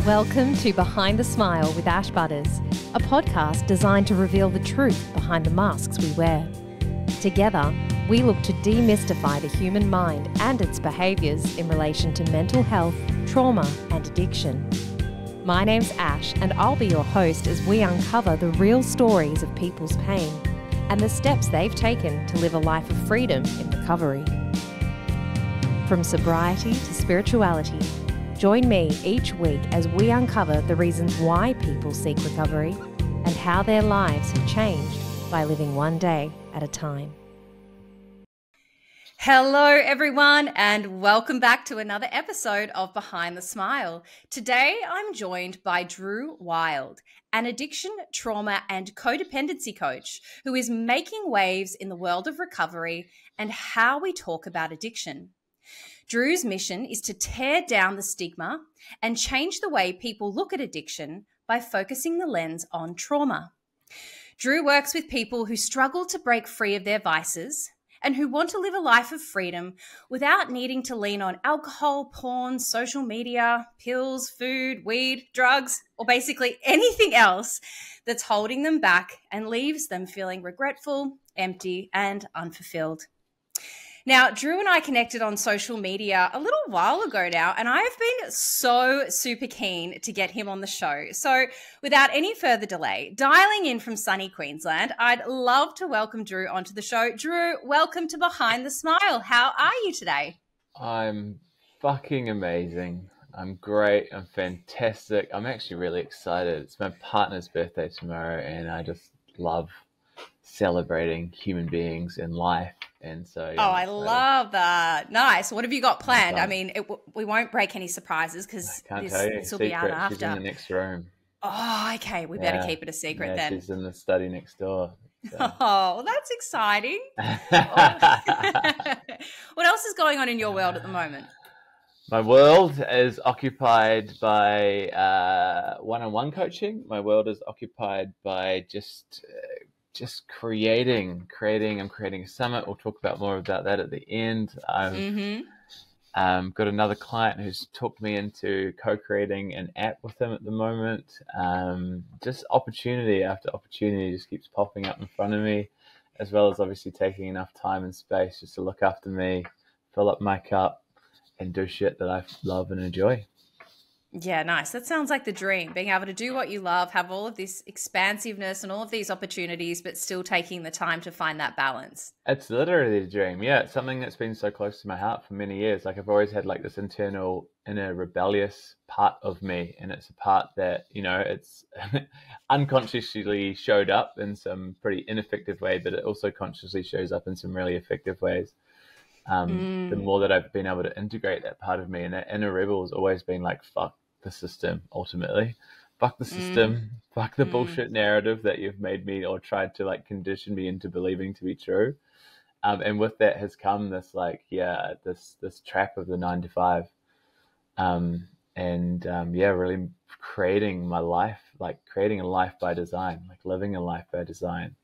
Welcome to Behind the Smile with Ash Butterss, a podcast designed to reveal the truth behind the masks we wear. Together, we look to demystify the human mind and its behaviours in relation to mental health, trauma and addiction. My name's Ash and I'll be your host as we uncover the real stories of people's pain and the steps they've taken to live a life of freedom in recovery. From sobriety to spirituality, join me each week as we uncover the reasons why people seek recovery and how their lives have changed by living one day at a time. Hello, everyone, and welcome back to another episode of Behind the Smile. Today, I'm joined by Drew Wild, an addiction, trauma, and codependency coach who is making waves in the world of recovery and how we talk about addiction. Drew's mission is to tear down the stigma and change the way people look at addiction by focusing the lens on trauma. Drew works with people who struggle to break free of their vices and who want to live a life of freedom without needing to lean on alcohol, porn, social media, pills, food, weed, drugs, or basically anything else that's holding them back and leaves them feeling regretful, empty, and unfulfilled. Now, Drew and I connected on social media a little while ago now, and I've been so super keen to get him on the show. So without any further delay, dialing in from sunny Queensland, I'd love to welcome Drew onto the show. Drew, welcome to Behind the Smile. How are you today? I'm fucking amazing. I'm great. I'm fantastic. I'm actually really excited. It's my partner's birthday tomorrow, and I just love celebrating human beings in life. And so, yeah, I love that. Nice. What have you got planned? I mean, we won't break any surposes because this will be out after. She's in the next room. Oh, okay. We better keep it a secret then. She's in the study next door. So. Oh, well, that's exciting. What else is going on in your world at the moment? My world is occupied by one-on-one coaching. My world is occupied by just creating. I'm creating a summit. We'll talk about more about that at the end. I've got another client who's talked me into co-creating an app with him at the moment. Just opportunity after opportunity just keeps popping up in front of me, as well as obviously taking enough time and space just to look after me, fill up my cup, and do shit that I love and enjoy. Yeah, nice. That sounds like the dream, being able to do what you love, have all of this expansiveness and all of these opportunities, but still taking the time to find that balance. It's literally the dream. Yeah, it's something that's been so close to my heart for many years. Like I've always had like this inner rebellious part of me, and it's a part that, you know, it's unconsciously showed up in some pretty ineffective way, but it also consciously shows up in some really effective ways. The more that I've been able to integrate that part of me, and that inner rebel has always been like, fuck the system, ultimately. Fuck the system. Fuck the bullshit narrative that you've made me or tried to like condition me into believing to be true. And with that has come this like, this trap of the 9 to 5. Really creating my life, like creating a life by design, like living a life by design.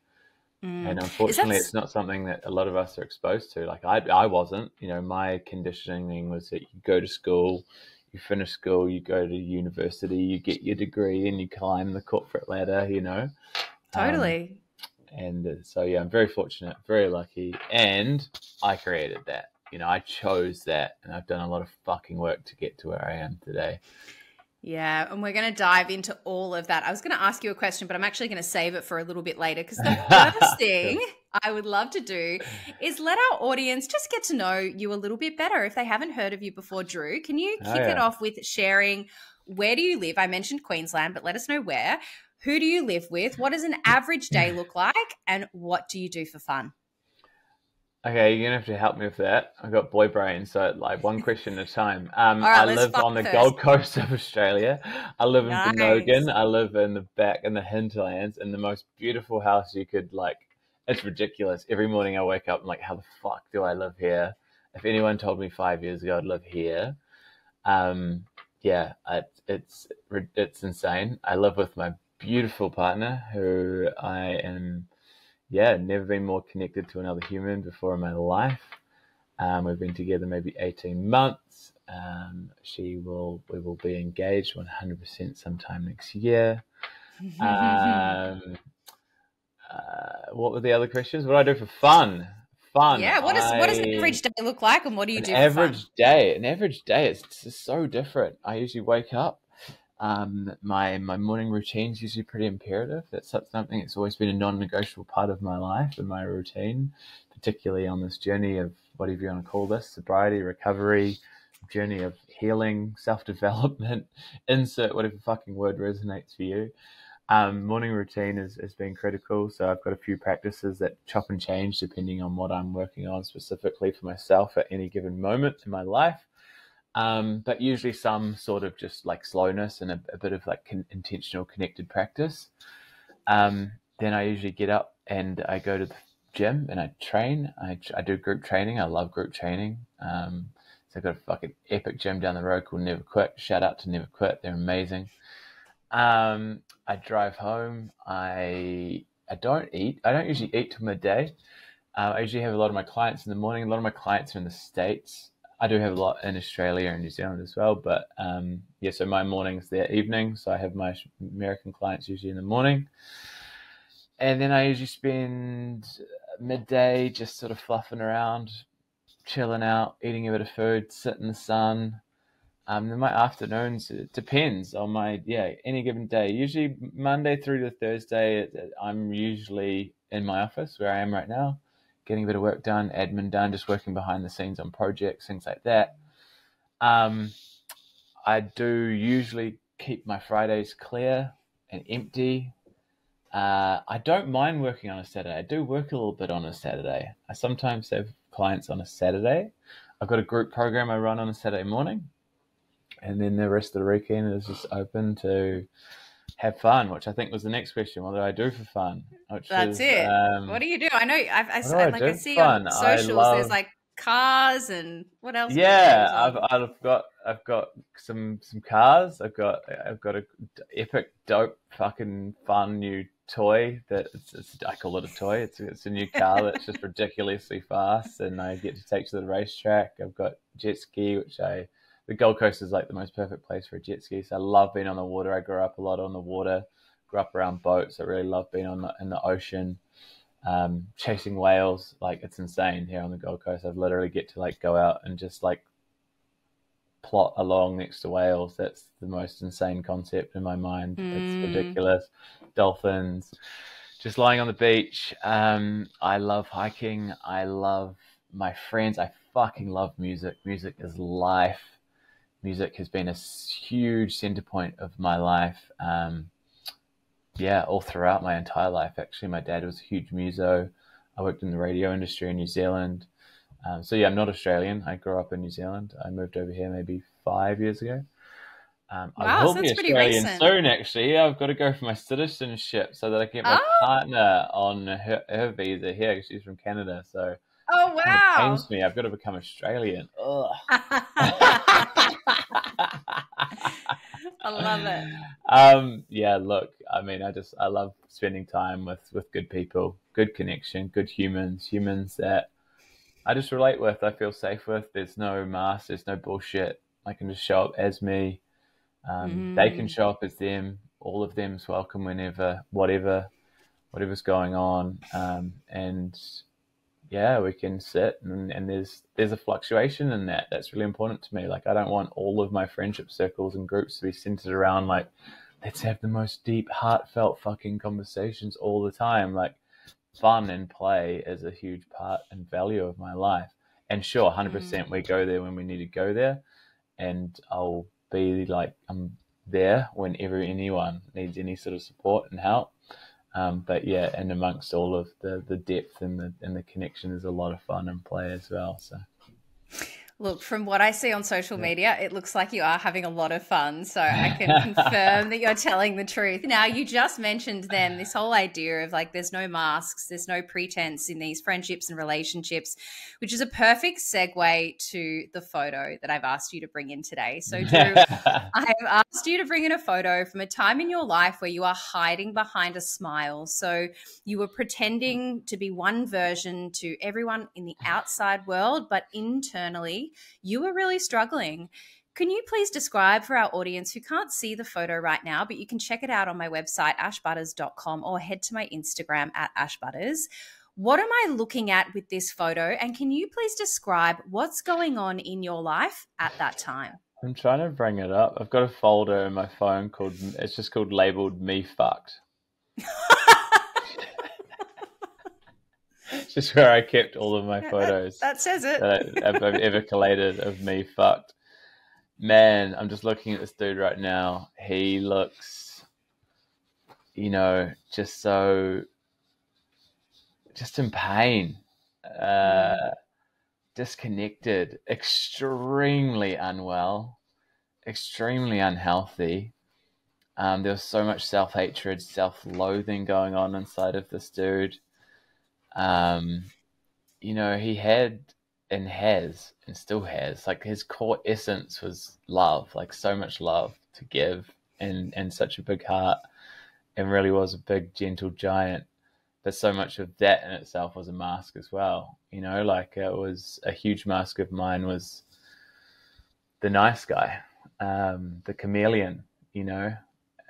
And unfortunately, it's not something that a lot of us are exposed to. Like I wasn't, you know, my conditioning was that you go to school, you finish school, you go to university, you get your degree and you climb the corporate ladder, you know. Totally. I'm very fortunate, very lucky. And I created that, you know, I chose that, and I've done a lot of fucking work to get to where I am today. Yeah, and we're going to dive into all of that. I was going to ask you a question, but I'm actually going to save it for a little bit later, because the first thing I would love to do is let our audience just get to know you a little bit better if they haven't heard of you before. Drew, can you kick it off with sharing, where do you live? I mentioned Queensland, but let us know where. Who do you live with? What does an average day look like? And what do you do for fun? Okay, you're going to have to help me with that. I've got boy brain, so like one question at a time. Right, I live on the Gold Coast of Australia. I live in Gnogan. I live in the hinterlands, in the most beautiful house you could like. It's ridiculous. Every morning I wake up and like, how the fuck do I live here? If anyone told me 5 years ago I'd live here, it's insane. I live with my beautiful partner, who I am... never been more connected to another human before in my life. We've been together maybe 18 months. We will be engaged 100% sometime next year. What were the other questions? What do I do for fun? Yeah, what does an average day look like, and what do you do for fun? An average day, it's so different. I usually wake up. My morning routine is usually pretty imperative. That's something that's always been a non-negotiable part of my life and my routine, particularly on this journey of whatever you want to call this, sobriety, recovery, journey of healing, self-development, insert whatever fucking word resonates for you. Morning routine has been critical. So I've got a few practices that chop and change depending on what I'm working on specifically for myself at any given moment in my life. But usually some sort of just like slowness and a bit of like intentional connected practice. Then I usually get up and I go to the gym and I train. I do group training. I love group training. So I've got a fucking epic gym down the road called Never Quit. Shout out to Never Quit. They're amazing. I drive home. I don't eat. I don't usually eat till midday. I usually have a lot of my clients in the morning. A lot of my clients are in the States. I do have a lot in Australia and New Zealand as well. But so my morning's their evening. So I have my American clients usually in the morning. And then I usually spend midday just sort of fluffing around, chilling out, eating a bit of food, sit in the sun. Then my afternoons, it depends on any given day. Usually Monday through to Thursday, I'm usually in my office where I am right now, getting a bit of work done, admin done, just working behind the scenes on projects, things like that. I do usually keep my Fridays clear and empty. I don't mind working on a Saturday. I do work a little bit on a Saturday. I sometimes have clients on a Saturday. I've got a group program I run on a Saturday morning. And then the rest of the weekend is just open to have fun, which I think was the next question. What do I do for fun? That's it. What do you do? I know I see fun? on socials there's like cars and what else? Yeah, I've got some cars. I've got a epic dope fucking fun new toy that I call it a toy. It's a new car that's just ridiculously fast, and I get to take to the racetrack. I've got jet ski, the Gold Coast is like the most perfect place for a jet ski. So I love being on the water. I grew up a lot on the water, grew up around boats. I really love being in the ocean, chasing whales. Like, it's insane here on the Gold Coast. I've literally get to like go out and just like plot along next to whales. That's the most insane concept in my mind. It's ridiculous. Dolphins, just lying on the beach. I love hiking. I love my friends. I fucking love music. Music is life. Music has been a huge center point of my life. All throughout my entire life. Actually, my dad was a huge muso. I worked in the radio industry in New Zealand. I'm not Australian. I grew up in New Zealand. I moved over here maybe 5 years ago. I will be Australian soon, actually. I've got to go for my citizenship so that I can get my partner on her visa here because she's from Canada. So oh, wow. It pains me. I've got to become Australian. Ugh. I love it. Look, I mean, I love spending time with good people, good connection, good humans that I just relate with, I feel safe with. There's no mask, there's no bullshit. I can just show up as me. They can show up as them. All of them's welcome whenever, whatever's going on. We can sit and there's a fluctuation in that. That's really important to me. Like, I don't want all of my friendship circles and groups to be centered around like, let's have the most deep, heartfelt fucking conversations all the time. Like, fun and play is a huge part and value of my life. And sure, 100% we go there when we need to go there. And I'll be like, I'm there whenever anyone needs any sort of support and help. And amongst all of the depth and the connection is a lot of fun and play as well. So, look, from what I see on social media, it looks like you are having a lot of fun. So I can confirm that you're telling the truth. Now, you just mentioned then this whole idea of like, there's no masks, there's no pretense in these friendships and relationships, which is a perfect segue to the photo that I've asked you to bring in today. So, Drew, I've asked you to bring in a photo from a time in your life where you are hiding behind a smile. So you were pretending to be one version to everyone in the outside world, but internally recently, you were really struggling. Can you please describe for our audience who can't see the photo right now, but you can check it out on my website, ashbutters.com, or head to my Instagram at ashbutters. What am I looking at with this photo? And can you please describe what's going on in your life at that time? I'm trying to bring it up. I've got a folder in my phone it's just called labeled Me Fucked. It's just where I kept all of my photos. That says it. That I've ever collated of me fucked. Man, I'm just looking at this dude right now. He looks, just in pain, disconnected, extremely unwell, extremely unhealthy. There was so much self-hatred, self-loathing going on inside of this dude. He had and has and still has, like, his core essence was love, like so much love to give, and such a big heart, and really was a big gentle giant. But so much of that in itself was a mask as well. Like, it was a huge mask of mine was the nice guy, the chameleon.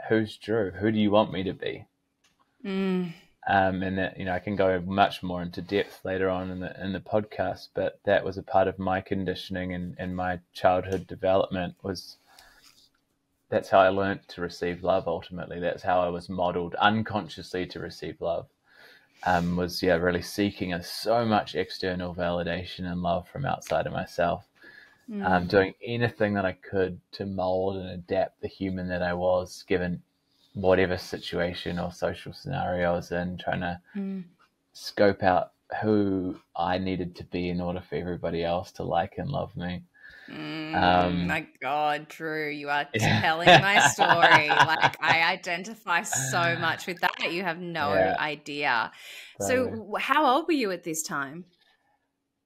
Who's Drew? Who do you want me to be? And that, I can go much more into depth later on in the podcast, but that was a part of my conditioning and my childhood development. That's how I learned to receive love. Ultimately, that's how I was modeled unconsciously to receive love. Really seeking so much external validation and love from outside of myself. Doing anything that I could to mold and adapt the human that I was, given whatever situation or social scenario I was in, trying to scope out who I needed to be in order for everybody else to like and love me. My God, Drew, you are telling my story. Like, I identify so much with that. You have no idea. Totally. So how old were you at this time?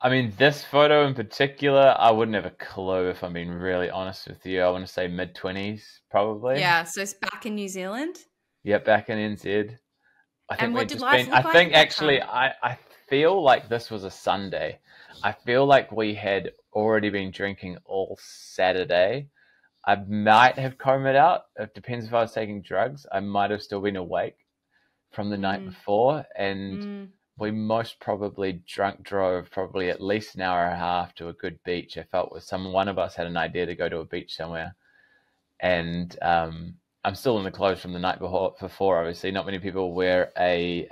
I mean, this photo in particular, I wouldn't have a clue, if I'm being really honest with you. I want to say mid-20s, probably. Yeah, so it's back in New Zealand? Yeah, back in NZ. And what did life look like? I think actually, I feel like this was a Sunday. I feel like we had already been drinking all Saturday. I might have combed out. It depends if I was taking drugs. I might have still been awake from the night before, and we most probably drove probably at least an hour and a half to a good beach. I felt one of us had an idea to go to a beach somewhere, and I'm still in the clothes from the night before. Obviously, not many people wear I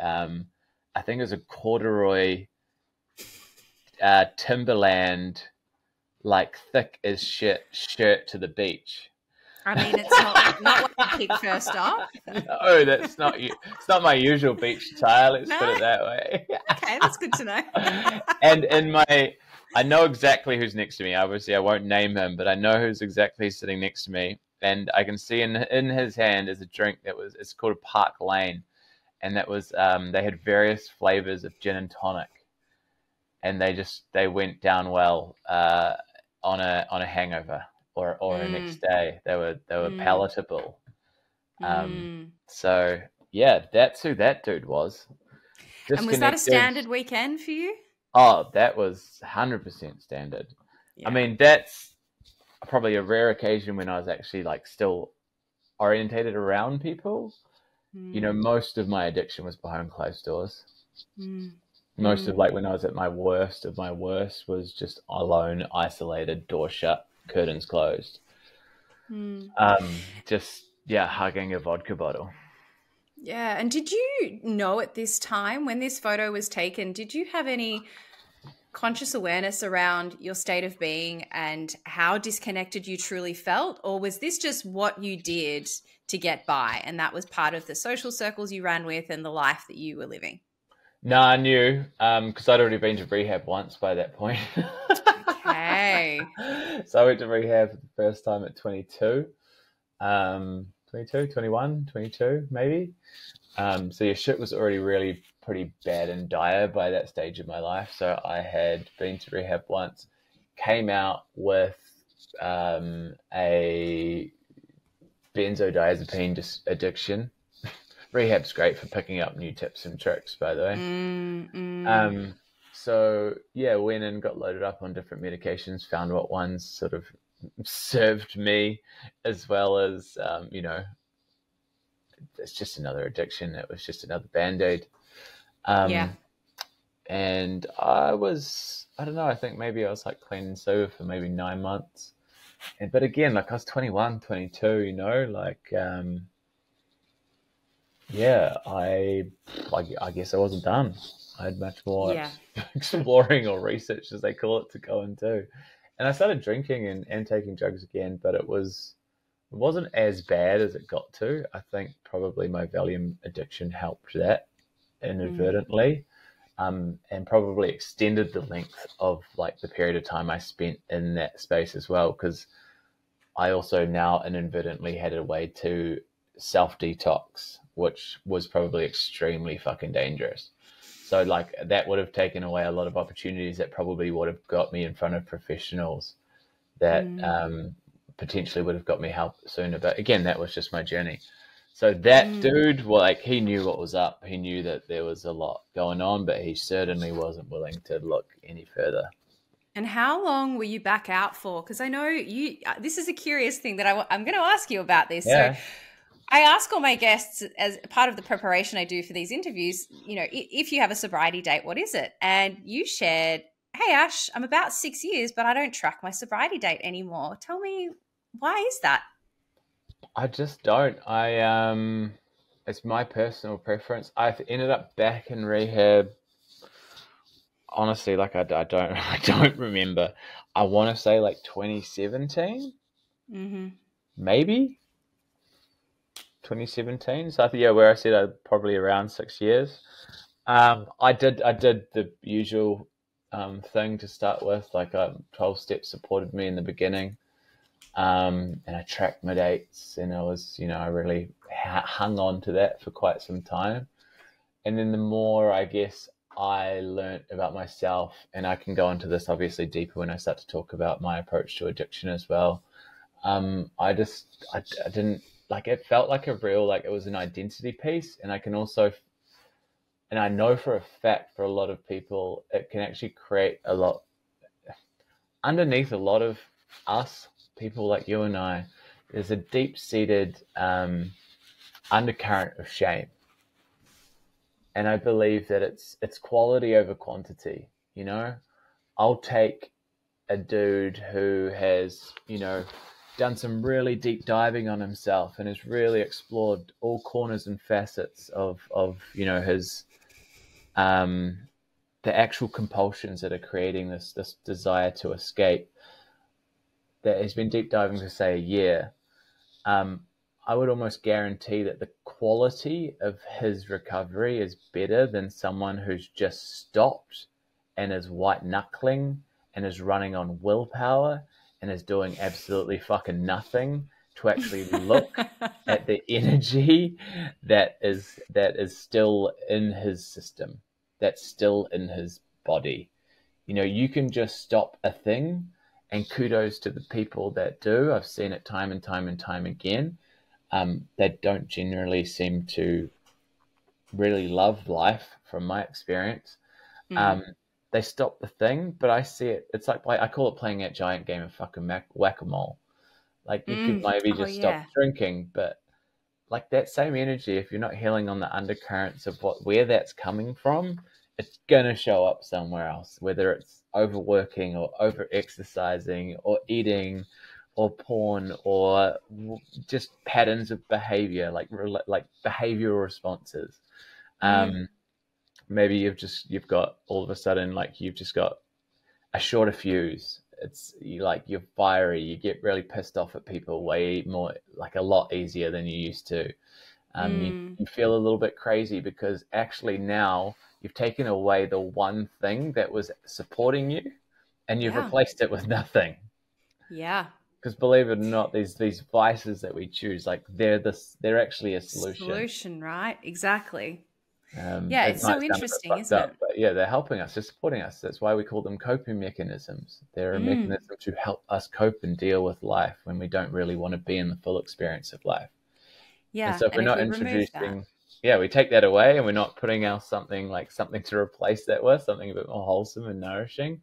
think it was a corduroy Timberland, like thick as shit shirt to the beach. I mean, it's not what you pick first off. No, that's not you. It's not my usual beach attire. Let's put it that way. Okay, that's good to know. And I know exactly who's next to me. Obviously, I won't name him, but I know who's exactly sitting next to me. And I can see in his hand is a drink it's called a Park Lane, and that was they had various flavors of gin and tonic, and they went down well on a hangover or the next day. They were palatable. So yeah, that's who that dude was. And was that a standard weekend for you? Oh, that was 100% standard. Yeah. I mean, that's probably a rare occasion when I was actually like still orientated around people. Most of my addiction was behind closed doors. Most of like when I was at my worst of my worst was just alone, isolated, door shut, curtains closed. Hugging a vodka bottle. Yeah. And did you know at this time when this photo was taken, did you have any conscious awareness around your state of being and how disconnected you truly felt? Or was this just what you did to get by, and that was part of the social circles you ran with and the life that you were living? No, I knew, because I'd already been to rehab once by that point. Okay. So I went to rehab for the first time at 22, 21, 22 maybe. So your shit was already really pretty bad and dire by that stage of my life. So I had been to rehab once, came out with a benzodiazepine addiction. Rehab's great for picking up new tips and tricks, by the way. so yeah, went and got loaded up on different medications, found what ones sort of served me, as well as, it's just another addiction. It was just another Band-Aid. Yeah. And I don't know, I think maybe I was like clean and sober for maybe 9 months. But again, like I was 21, 22, I guess I wasn't done. I had much more exploring or research, as they call it, to go and do. And I started drinking and taking drugs again, but it wasn't as bad as it got to. I think probably my Valium addiction helped that inadvertently, and probably extended the length of like the period of time I spent in that space as well, because I also now inadvertently had a way to self-detox, which was probably extremely fucking dangerous. So like that would have taken away a lot of opportunities that probably would have got me in front of professionals that potentially would have got me help sooner. But again, that was just my journey. So that dude, well, like he knew what was up. He knew that there was a lot going on, but he certainly wasn't willing to look any further. And how long were you back out for? Because I know this is a curious thing that I'm going to ask you about this. Yeah. So I ask all my guests as part of the preparation I do for these interviews, if you have a sobriety date, what is it? And you shared, hey, Ash, I'm about 6 years, but I don't track my sobriety date anymore. Tell me, why is that? I just don't. It's my personal preference. I've ended up back in rehab. Honestly, like I don't remember. I want to say like 2017, maybe 2017. So I think, where I said I'd probably around 6 years. I did the usual thing to start with. Like 12 steps supported me in the beginning. And I tracked my dates, and I was, I really hung on to that for quite some time. And then the more, I guess, I learned about myself, and I can go into this obviously deeper when I start to talk about my approach to addiction as well. I didn't like, it felt like a real, like it was an identity piece. And I can also, and I know for a fact for a lot of people, it can actually create a lot underneath a lot of us, people like you and I, there's a deep-seated undercurrent of shame. And I believe that it's quality over quantity, I'll take a dude who has, done some really deep diving on himself and has really explored all corners and facets of his the actual compulsions that are creating this desire to escape, that has been deep diving for say a year. I would almost guarantee that the quality of his recovery is better than someone who's just stopped and is white knuckling and is running on willpower and is doing absolutely fucking nothing to actually look at the energy that is still in his system, that's still in his body. You can just stop a thing, and kudos to the people that do. I've seen it time and time and time again. They don't generally seem to really love life, from my experience. They stop the thing, but I see it. It's like I call it playing that giant game of fucking whack-a-mole. Like you could maybe just stop drinking, but like that same energy, if you're not healing on the undercurrents of where that's coming from, it's gonna show up somewhere else. Whether it's overworking or over exercising or eating or porn or just patterns of behavior, like behavioral responses. Maybe you've got all of a sudden, like you've just got a shorter fuse. It's you're fiery. You get really pissed off at people way more, like a lot easier than you used to. You feel a little bit crazy because actually now you've taken away the one thing that was supporting you, and you've replaced it with nothing. Yeah. Because believe it or not, these vices that we choose, like they're actually a solution. Solution, right? Exactly. It's so interesting, isn't it? But yeah, they're helping us, they're supporting us. That's why we call them coping mechanisms. They're a mechanism to help us cope and deal with life when we don't really want to be in the full experience of life. Yeah. And so if we're not introducing yeah, we take that away and we're not putting out something to replace that with, something a bit more wholesome and nourishing.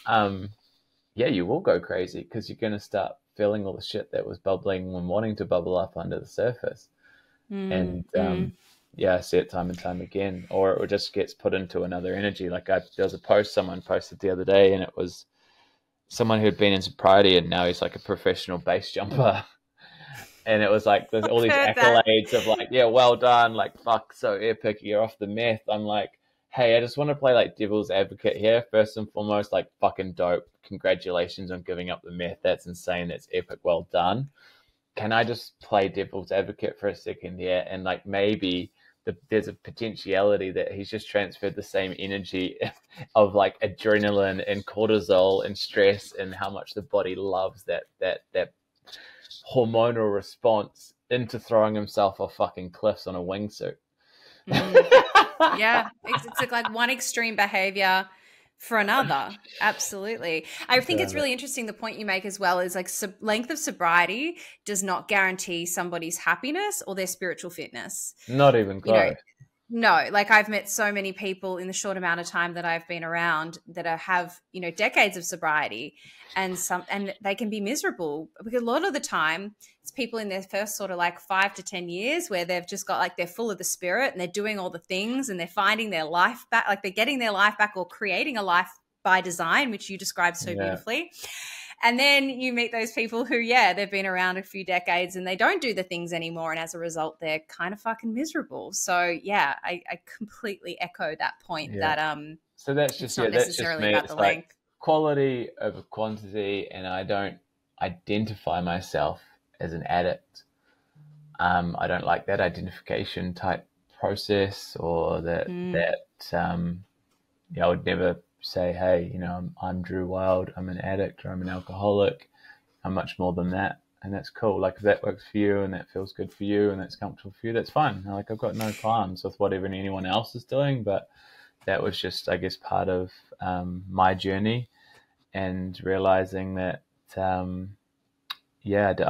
Yeah, you will go crazy because you're going to start feeling all the shit that was bubbling and wanting to bubble up under the surface. And yeah, I see it time and time again, or it just gets put into another energy. Like there was a post someone posted the other day, and it was someone who had been in sobriety and now he's like a professional base jumper. And it was like there's all these accolades of like, yeah, well done, like fuck, so epic, you're off the meth. I'm like, hey, I just want to play like devil's advocate here. First and foremost, like fucking dope. Congratulations on giving up the meth. That's insane. That's epic. Well done. Can I just play devil's advocate for a second here? And like maybe there's a potentiality that he's just transferred the same energy of like adrenaline and cortisol and stress and how much the body loves that hormonal response into throwing himself off fucking cliffs on a wingsuit. Yeah, it's like one extreme behavior for another. Absolutely. I think it's really interesting the point you make as well is like length of sobriety does not guarantee somebody's happiness or their spiritual fitness. Not even close. No, like I've met so many people in the short amount of time that I've been around that have, decades of sobriety and they can be miserable because a lot of the time it's people in their first sort of like 5 to 10 years where they've just got like they're full of the spirit and they're doing all the things and they're finding their life back, like they're getting their life back or creating a life by design, which you described so beautifully. And then you meet those people who, they've been around a few decades and they don't do the things anymore. And as a result, they're kind of fucking miserable. So, yeah, I completely echo that point that so that's just, not necessarily about the length. Like quality over quantity, and I don't identify myself as an addict. I don't like that identification type process or that I would never say, hey, I'm Drew Wild, I'm an addict or I'm an alcoholic. I'm much more than that, and that's cool. Like if that works for you and that feels good for you and that's comfortable for you, that's fine. Like I've got no qualms with whatever anyone else is doing, but that was just, I guess, part of my journey and realizing that I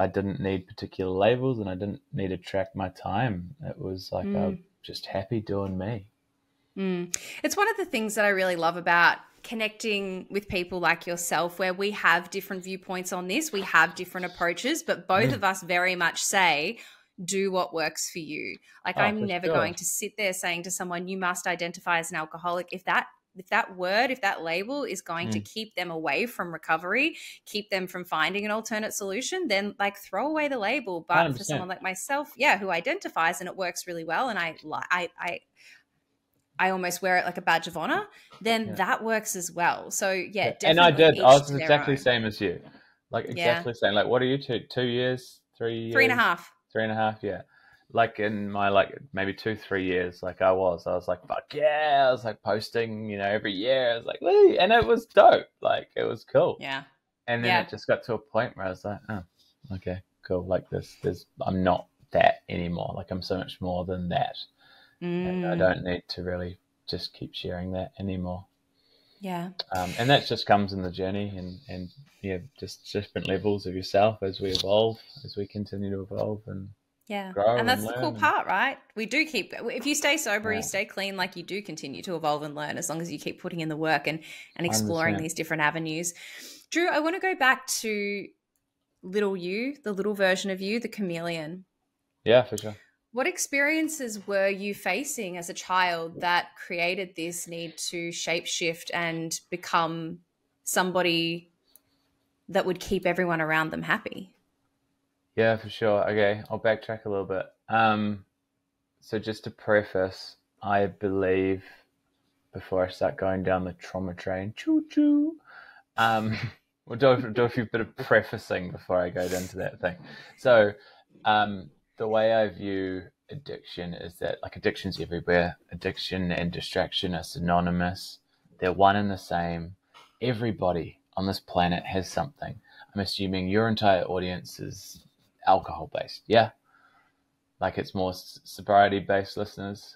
didn't need particular labels and I didn't need to track my time. It was like I'm just happy doing me. It's one of the things that I really love about connecting with people like yourself where we have different viewpoints on this, we have different approaches, but both of us very much say, do what works for you. Like I'm never going to sit there saying to someone, you must identify as an alcoholic. If that label is going to keep them away from recovery, keep them from finding an alternate solution, then like throw away the label. But 100%. For someone like myself, who identifies and it works really well, and I almost wear it like a badge of honor, then that works as well. So definitely. And I did. I was exactly the same as you. Like exactly the same. Like what are you 2 years, 3 years? 3.5. 3.5, yeah. Like in my maybe 2-3 years, like I was like, fuck yeah. I was like posting, every year. I was like, woo, and it was dope. Like it was cool. Yeah. And then it just got to a point where I was like, oh, okay, cool. Like I'm not that anymore. Like I'm so much more than that. And I don't need to really just keep sharing that anymore. Yeah. And that just comes in the journey and just different levels of yourself as we evolve, as we continue to evolve and grow. And that's the cool part, right? We do if you stay sober, you stay clean, like you do continue to evolve and learn as long as you keep putting in the work and exploring 100%. These different avenues. Drew, I want to go back to little you, the little version of you, the chameleon. Yeah, for sure. What experiences were you facing as a child that created this need to shapeshift and become somebody that would keep everyone around them happy? Yeah, for sure. Okay, I'll backtrack a little bit. So just to preface, I believe before I start going down the trauma train, choo-choo, we'll do a few bit of prefacing before I go into that thing. So the way I view addiction is that like addiction's everywhere. Addiction and distraction are synonymous. They're one and the same. Everybody on this planet has something. I'm assuming your entire audience is alcohol-based. Yeah? Like it's more sobriety-based listeners.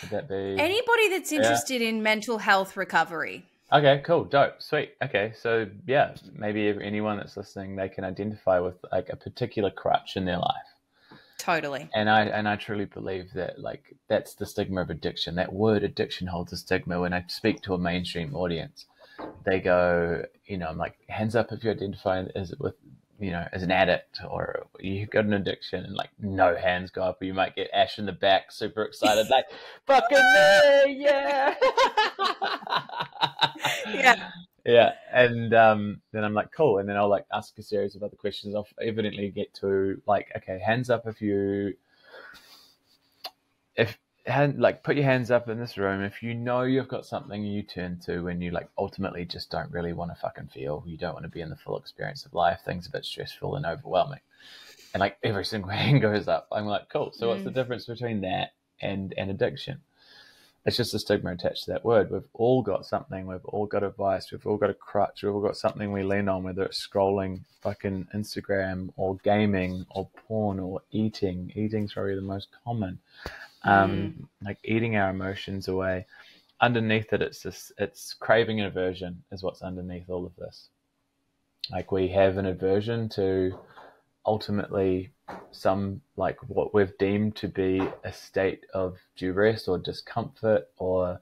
Would that be anybody that's interested in mental health recovery? Okay, cool, dope, sweet. Okay, so maybe anyone that's listening, they can identify with like a particular crutch in their life. Totally. And I truly believe that, like, that's the stigma of addiction. That word addiction holds a stigma. When I speak to a mainstream audience, they go, you know, I'm like, hands up if you identify as with, you know, as an addict or you've got an addiction, and like no hands go up, or you might get Ash in the back, super excited, like, fucking me, yeah. Yeah. Yeah. And then I'm like, cool. And then I'll like ask a series of other questions. I'll evidently get to like, okay, hands up if put your hands up in this room if you know you've got something you turn to when you like ultimately just don't really want to fucking feel, you don't want to be in the full experience of life, things a bit stressful and overwhelming. And like every single hand goes up. I'm like, cool. So what's the difference between that and addiction? It's just a stigma attached to that word. We've all got something. We've all got a vice. We've all got a crutch. We've all got something we lean on, whether it's scrolling fucking Instagram or gaming or porn or eating. Eating's probably the most common. Like eating our emotions away. Underneath it, it's craving and aversion is what's underneath all of this. Like we have an aversion to ultimately some like what we've deemed to be a state of duress or discomfort or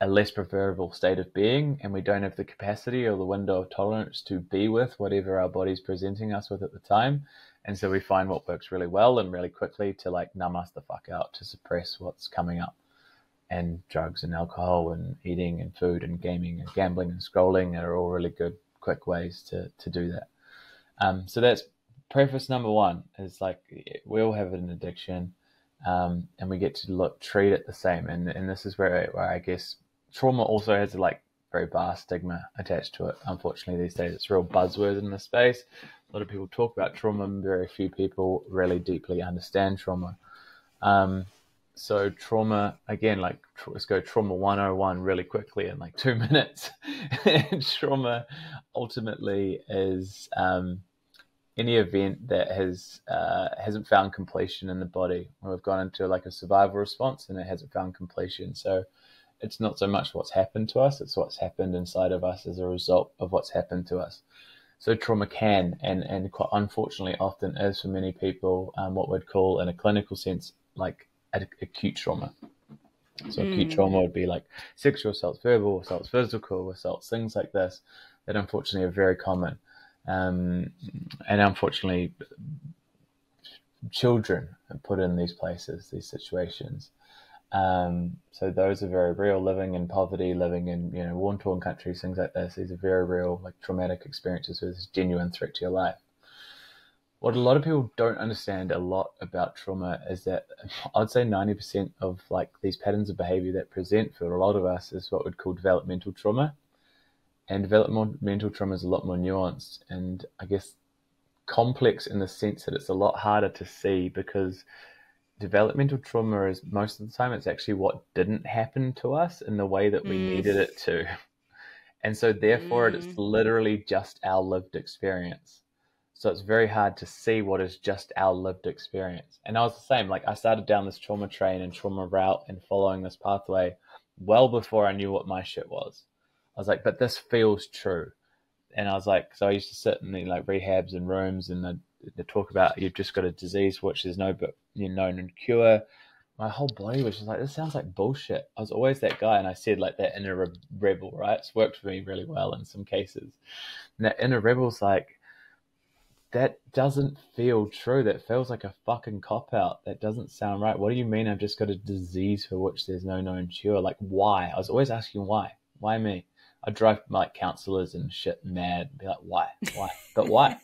a less preferable state of being, and we don't have the capacity or the window of tolerance to be with whatever our body's presenting us with at the time. And so we find what works really well and really quickly to like numb us the fuck out, to suppress what's coming up. And drugs and alcohol and eating and food and gaming and gambling and scrolling are all really good quick ways to do that. So that's preface number one, is like we all have an addiction, and we get to treat it the same. And this is where I guess trauma also has a like very vast stigma attached to it. Unfortunately, these days it's a real buzzword in this space. A lot of people talk about trauma, and very few people really deeply understand trauma. So trauma, again, like let's go trauma 101 really quickly in like 2 minutes. Trauma ultimately is any event that hasn't found completion in the body. We've gone into like a survival response and it hasn't found completion. So it's not so much what's happened to us, it's what's happened inside of us as a result of what's happened to us. So trauma can, and quite unfortunately often is for many people, what we'd call in a clinical sense, like acute trauma. So acute trauma would be like sexual assaults, verbal assaults, physical assaults, things like this that unfortunately are very common. And unfortunately, children are put in these places, these situations. So those are very real, living in poverty, living in, you know, war-torn countries, things like this. These are very real, like traumatic experiences with this genuine threat to your life. What a lot of people don't understand a lot about trauma is that I'd say 90% of like these patterns of behavior that present for a lot of us is what we'd call developmental trauma. And developmental trauma is a lot more nuanced and I guess complex in the sense that it's a lot harder to see, because developmental trauma is most of the time it's actually what didn't happen to us in the way that we needed it to. And so therefore it's literally just our lived experience. So it's very hard to see what is just our lived experience. And I was the same. Like I started down this trauma train and trauma route and following this pathway well before I knew what my shit was. I was like, but this feels true. And I was like, so I used to sit in the like rehabs and rooms and they talk about you've just got a disease which there's no known cure. My whole body was just like, this sounds like bullshit. I was always that guy, and I said like that inner rebel, right? It's worked for me really well in some cases. And that inner rebel's like, that doesn't feel true. That feels like a fucking cop-out. That doesn't sound right. What do you mean I've just got a disease for which there's no known cure? Like, why? I was always asking why. Why me? I'd drive like counselors and shit mad and be like, why? But why?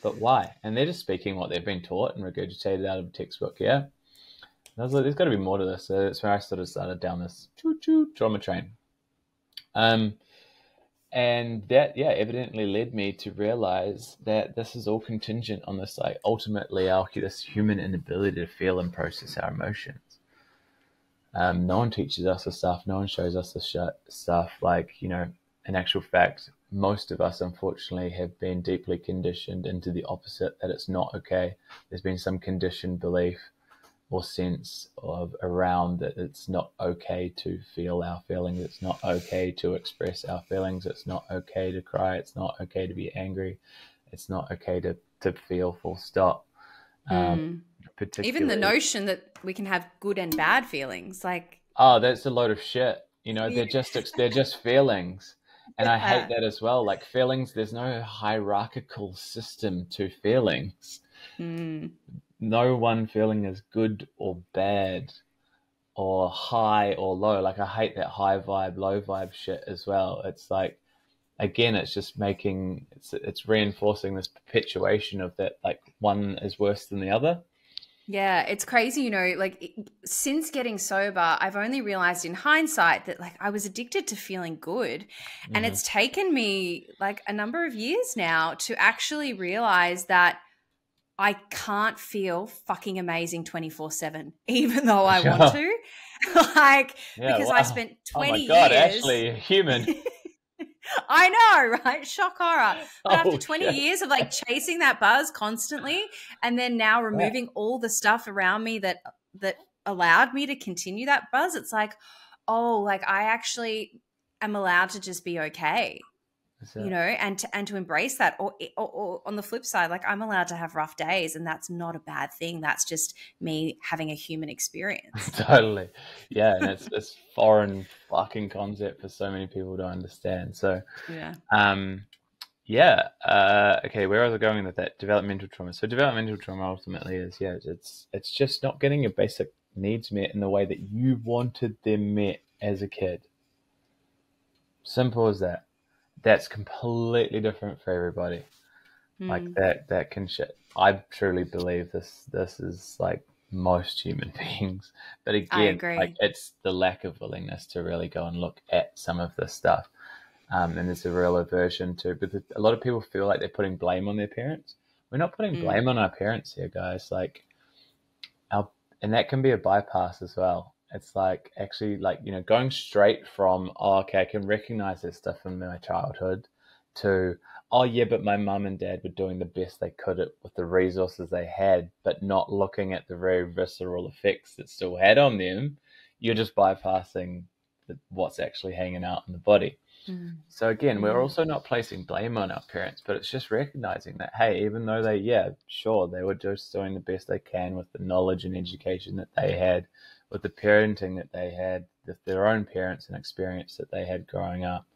But why? And they're just speaking what they've been taught and regurgitated out of a textbook, yeah? And I was like, there's got to be more to this. So that's where I sort of started down this choo-choo trauma train. And that, yeah, evidently led me to realize that this is all contingent on this, like, ultimately this human inability to feel and process our emotions. No one teaches us this stuff. No one shows us this stuff. Like, you know, in actual fact, most of us, unfortunately, have been deeply conditioned into the opposite, that it's not okay. There's been some conditioned belief or sense of around that it's not okay to feel our feelings. It's not okay to express our feelings. It's not okay to cry. It's not okay to be angry. It's not okay to feel full stop. Even the particularly. notion that we can have good and bad feelings, like, Oh, that's a load of shit. You know, they're just feelings. And I hate yeah. that as well. Like feelings, there's no hierarchical system to feelings. Mm. No one feeling is good or bad or high or low. Like I hate that high vibe, low vibe shit as well. It's like, again, it's just it's reinforcing this perpetuation of that, like one is worse than the other. Yeah, it's crazy, like since getting sober, I've only realized in hindsight that like I was addicted to feeling good. And Hmm. it's taken me like a number of years now to actually realize that I can't feel fucking amazing 24/7, even though I want Sure. to. Like, Yeah, because I wow. spent Oh my 20 God, years. Ashley, a human. I know, right? Shock horror. But after Oh 20 shit. years of like chasing that buzz constantly and then now Yeah. removing all the stuff around me that allowed me to continue that buzz, it's like, oh, like I actually am allowed to just be okay. That's it. And to embrace that, or on the flip side, like I'm allowed to have rough days, and that's not a bad thing. That's just me having a human experience. Totally. Yeah, and it's this foreign fucking concept for so many people to understand. So, Yeah. yeah. Okay, where was I going with that? Developmental trauma. So developmental trauma ultimately is, yeah, it's just not getting your basic needs met in the way that you wanted them met as a kid. Simple as that. That's completely different for everybody. Like that can shit. I truly believe this is like most human beings. But I again, like agree. it's the lack of willingness to really go and look at some of this stuff. And there's a real aversion to, but a lot of people feel like they're putting blame on their parents. We're not putting blame on our parents here, guys. Like and that can be a bypass as well. It's like actually like, going straight from, oh, okay, I can recognize this stuff from my childhood to, oh yeah, but my mum and dad were doing the best they could with the resources they had, but not looking at the very visceral effects that still had on them. You're just bypassing what's actually hanging out in the body. So again, we're also not placing blame on our parents, but it's just recognizing that, hey, even though they were just doing the best they can with the knowledge and education that they had, with the parenting that they had, with their own parents and experience that they had growing up.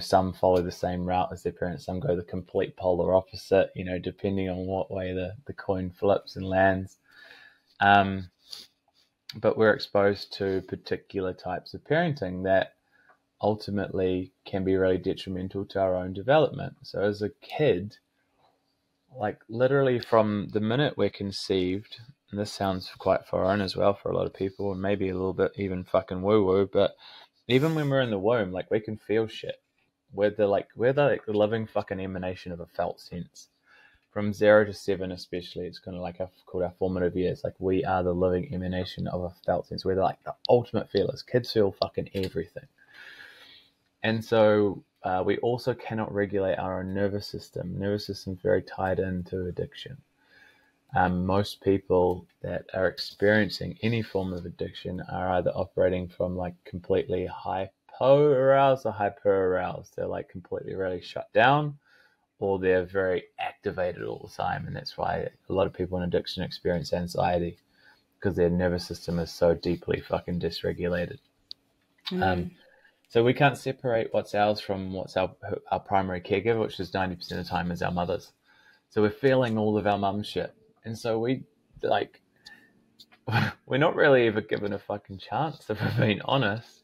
Some follow the same route as their parents, some go the complete polar opposite, depending on what way the coin flips and lands. But we're exposed to particular types of parenting that ultimately can be really detrimental to our own development. So as a kid, like literally from the minute we're conceived, and this sounds quite foreign as well for a lot of people, and maybe a little bit even fucking woo-woo, but even when we're in the womb, like we can feel shit. We're the living fucking emanation of a felt sense. From 0 to 7 especially, it's kind of like called our formative years. Like we are the living emanation of a felt sense. We're like the ultimate feelers. Kids feel fucking everything. And so we also cannot regulate our own nervous system. Nervous system is very tied into addiction. Most people that are experiencing any form of addiction are either operating from like completely hypo-aroused or hyper-aroused. They're like completely really shut down, or they're very activated all the time. And that's why a lot of people in addiction experience anxiety, because their nervous system is so deeply fucking dysregulated. So we can't separate what's ours from what's our primary caregiver, which is 90% of the time is our mothers. So we're feeling all of our mum shit. And so we're not really ever given a fucking chance, if we're being honest.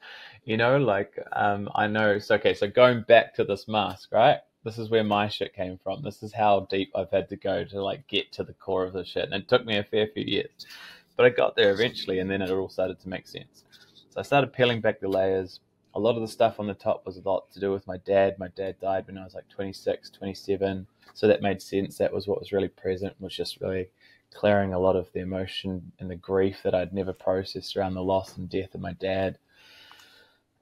I know. So going back to this mask, right? This is where my shit came from. This is how deep I've had to go to like get to the core of the shit. And it took me a fair few years. But I got there eventually, and then it all started to make sense. So I started peeling back the layers. A lot of the stuff on the top was a lot to do with my dad. My dad died when I was like 26, 27. So that made sense. That was what was really present, was just really clearing a lot of the emotion and the grief that I'd never processed around the loss and death of my dad.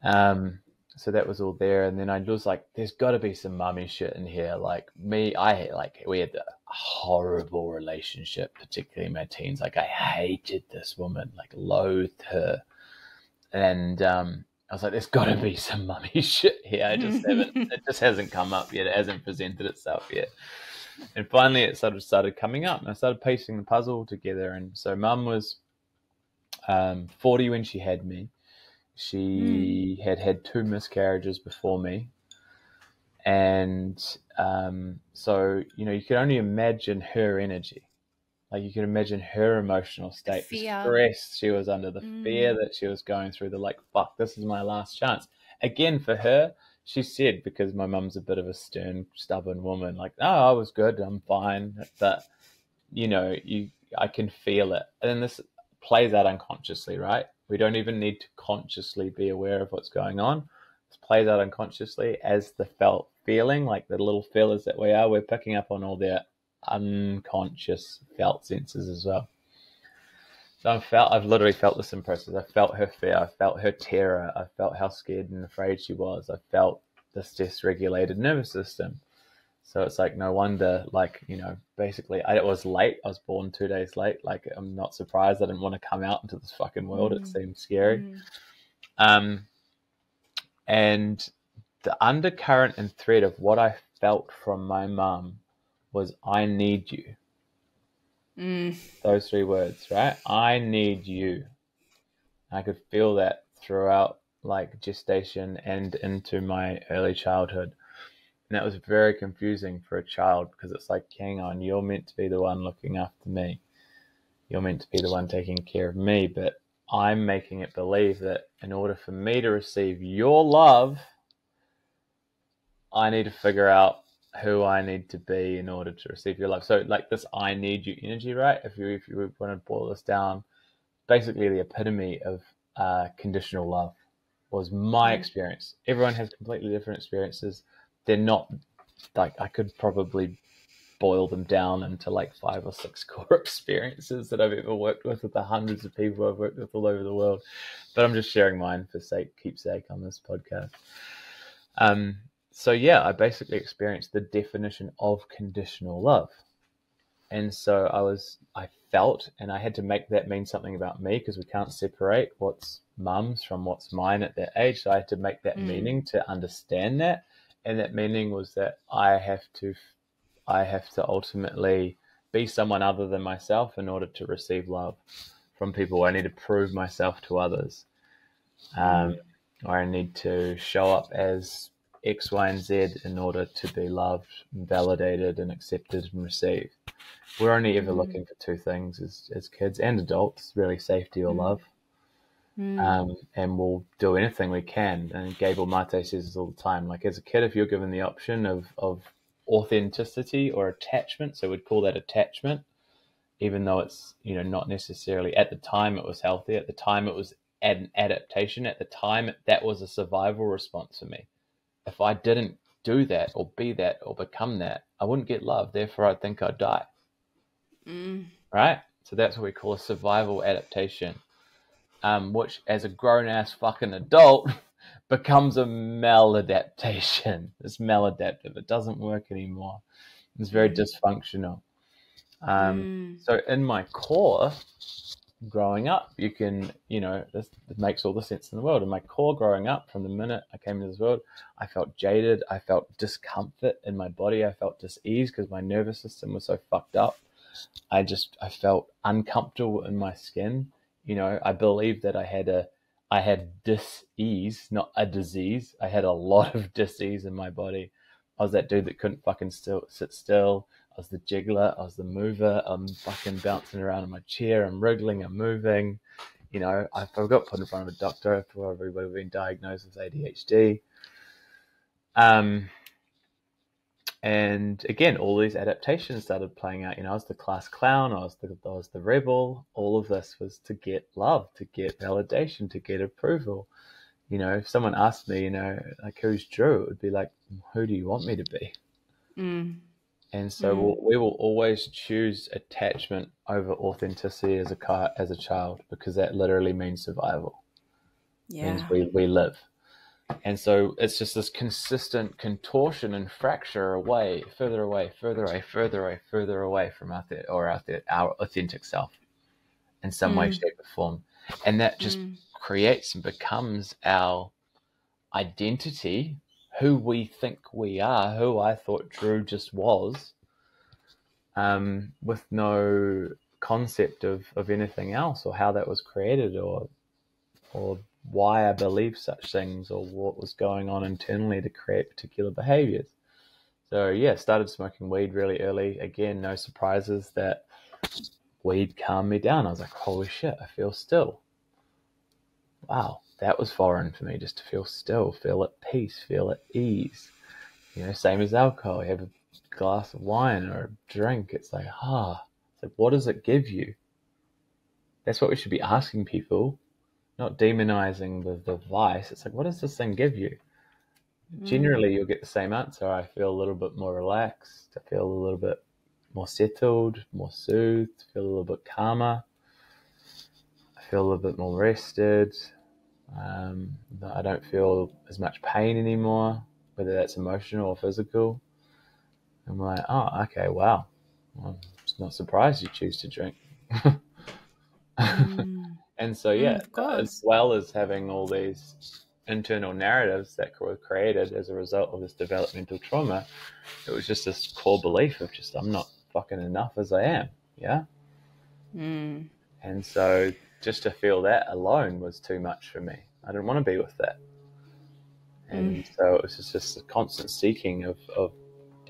So that was all there. And then I was like, there's got to be some mummy shit in here. Like we had a horrible relationship, particularly in my teens. Like I hated this woman, like loathed her. And I was like, there's got to be some mummy shit here. It just hasn't come up yet. It hasn't presented itself yet. And finally it sort of started coming up, and I started piecing the puzzle together. And so mum was 40 when she had me. She had had 2 miscarriages before me. And so, you know, you could only imagine her energy. Like, you can imagine her emotional state, the stress she was under, the fear that she was going through, the like, fuck, this is my last chance. Again, for her, she said, because my mum's a bit of a stern, stubborn woman, like, no, I was good, I'm fine. But, you know, I can feel it. And then this plays out unconsciously, right? We don't even need to consciously be aware of what's going on. This plays out unconsciously as the felt feeling, like the little feelers that we are. We're picking up on all their unconscious felt senses as well. So I've literally felt this in process. I felt her fear, I felt her terror, I felt how scared and afraid she was, I felt this dysregulated nervous system. So it's like, no wonder, like, you know, basically I was late. I was born 2 days late. Like, I'm not surprised. I didn't want to come out into this fucking world. It seemed scary. And the undercurrent and thread of what I felt from my mum was, I need you. Those 3 words, right? I need you. I could feel that throughout, like, gestation and into my early childhood. And that was very confusing for a child, because it's like, hang on, you're meant to be the one looking after me. You're meant to be the one taking care of me. But I'm making it believe that in order for me to receive your love, I need to figure out who I need to be in order to receive your love. So like this I need you energy, right? If you want to boil this down, basically the epitome of conditional love was my experience. Everyone has completely different experiences. They're not, like, I could probably boil them down into like 5 or 6 core experiences that I've ever worked with the hundreds of people I've worked with all over the world. But I'm just sharing mine for keepsake on this podcast. So yeah, I basically experienced the definition of conditional love. And so I felt, and I had to make that mean something about me, because we can't separate what's mum's from what's mine at that age. So I had to make that meaning to understand that. And that meaning was that I have to ultimately be someone other than myself in order to receive love from people. I need to prove myself to others. Or I need to show up as X, Y, and Z in order to be loved, and validated, and accepted and received. We're only ever looking for 2 things as kids and adults, really, safety or love. And we'll do anything we can. And Gabor Mate says this all the time. Like, as a kid, if you're given the option of authenticity or attachment, so we'd call that attachment, even though it's, you know, not necessarily, at the time it was healthy, at the time it was an adaptation, at the time that was a survival response for me. If I didn't do that or be that or become that, I wouldn't get love. Therefore, I'd think I'd die. Right? So that's what we call a survival adaptation, which as a grown-ass fucking adult becomes a maladaptation. It's maladaptive. It doesn't work anymore. It's very dysfunctional. So in my core, growing up, you can, you know, this makes all the sense in the world. In my core growing up, from the minute I came into this world, I felt jaded. I felt discomfort in my body. I felt dis-ease because my nervous system was so fucked up. I felt uncomfortable in my skin. You know, I believed that I had dis-ease, not a disease. I had a lot of dis-ease in my body. I was that dude that couldn't fucking sit still. I was the jiggler. I was the mover. I'm fucking bouncing around in my chair. I'm wriggling. I'm moving. You know, I got put in front of a doctor after everybody had been diagnosed with ADHD. And again, all these adaptations started playing out. You know, I was the class clown. I was the rebel. All of this was to get love, to get validation, to get approval. You know, if someone asked me, you know, like, who's Drew? It would be like, who do you want me to be? And so we will always choose attachment over authenticity as a child, because that literally means survival. Means we live. And so it's just this consistent contortion and fracture further away from our authentic self in some way, shape, or form. And that just creates and becomes our identity, who we think we are, who I thought Drew just was. with no concept of anything else, or how that was created, or why I believed such things, or what was going on internally to create particular behaviors. So yeah, started smoking weed really early. Again, no surprises that weed calmed me down. I was like, holy shit, I feel still. Wow, that was foreign for me, just to feel still, feel at peace, feel at ease. Same as alcohol. You have a glass of wine or a drink. It's like, it's like, what does it give you? That's what we should be asking people, not demonizing the vice. It's like, what does this thing give you? Generally, you'll get the same answer. I feel a little bit more relaxed. I feel a little bit more settled, more soothed, feel a little bit calmer. I feel a little bit more rested. I don't feel as much pain anymore, whether that's emotional or physical. I'm like, oh, okay, wow. Well, I'm just not surprised you choose to drink. And so, yeah, of course. as well as having all these internal narratives that were created as a result of this developmental trauma, it was just this core belief of just, I'm not fucking enough as I am. Yeah. And so just to feel that alone was too much for me. I didn't want to be with that. And so it was just a constant seeking of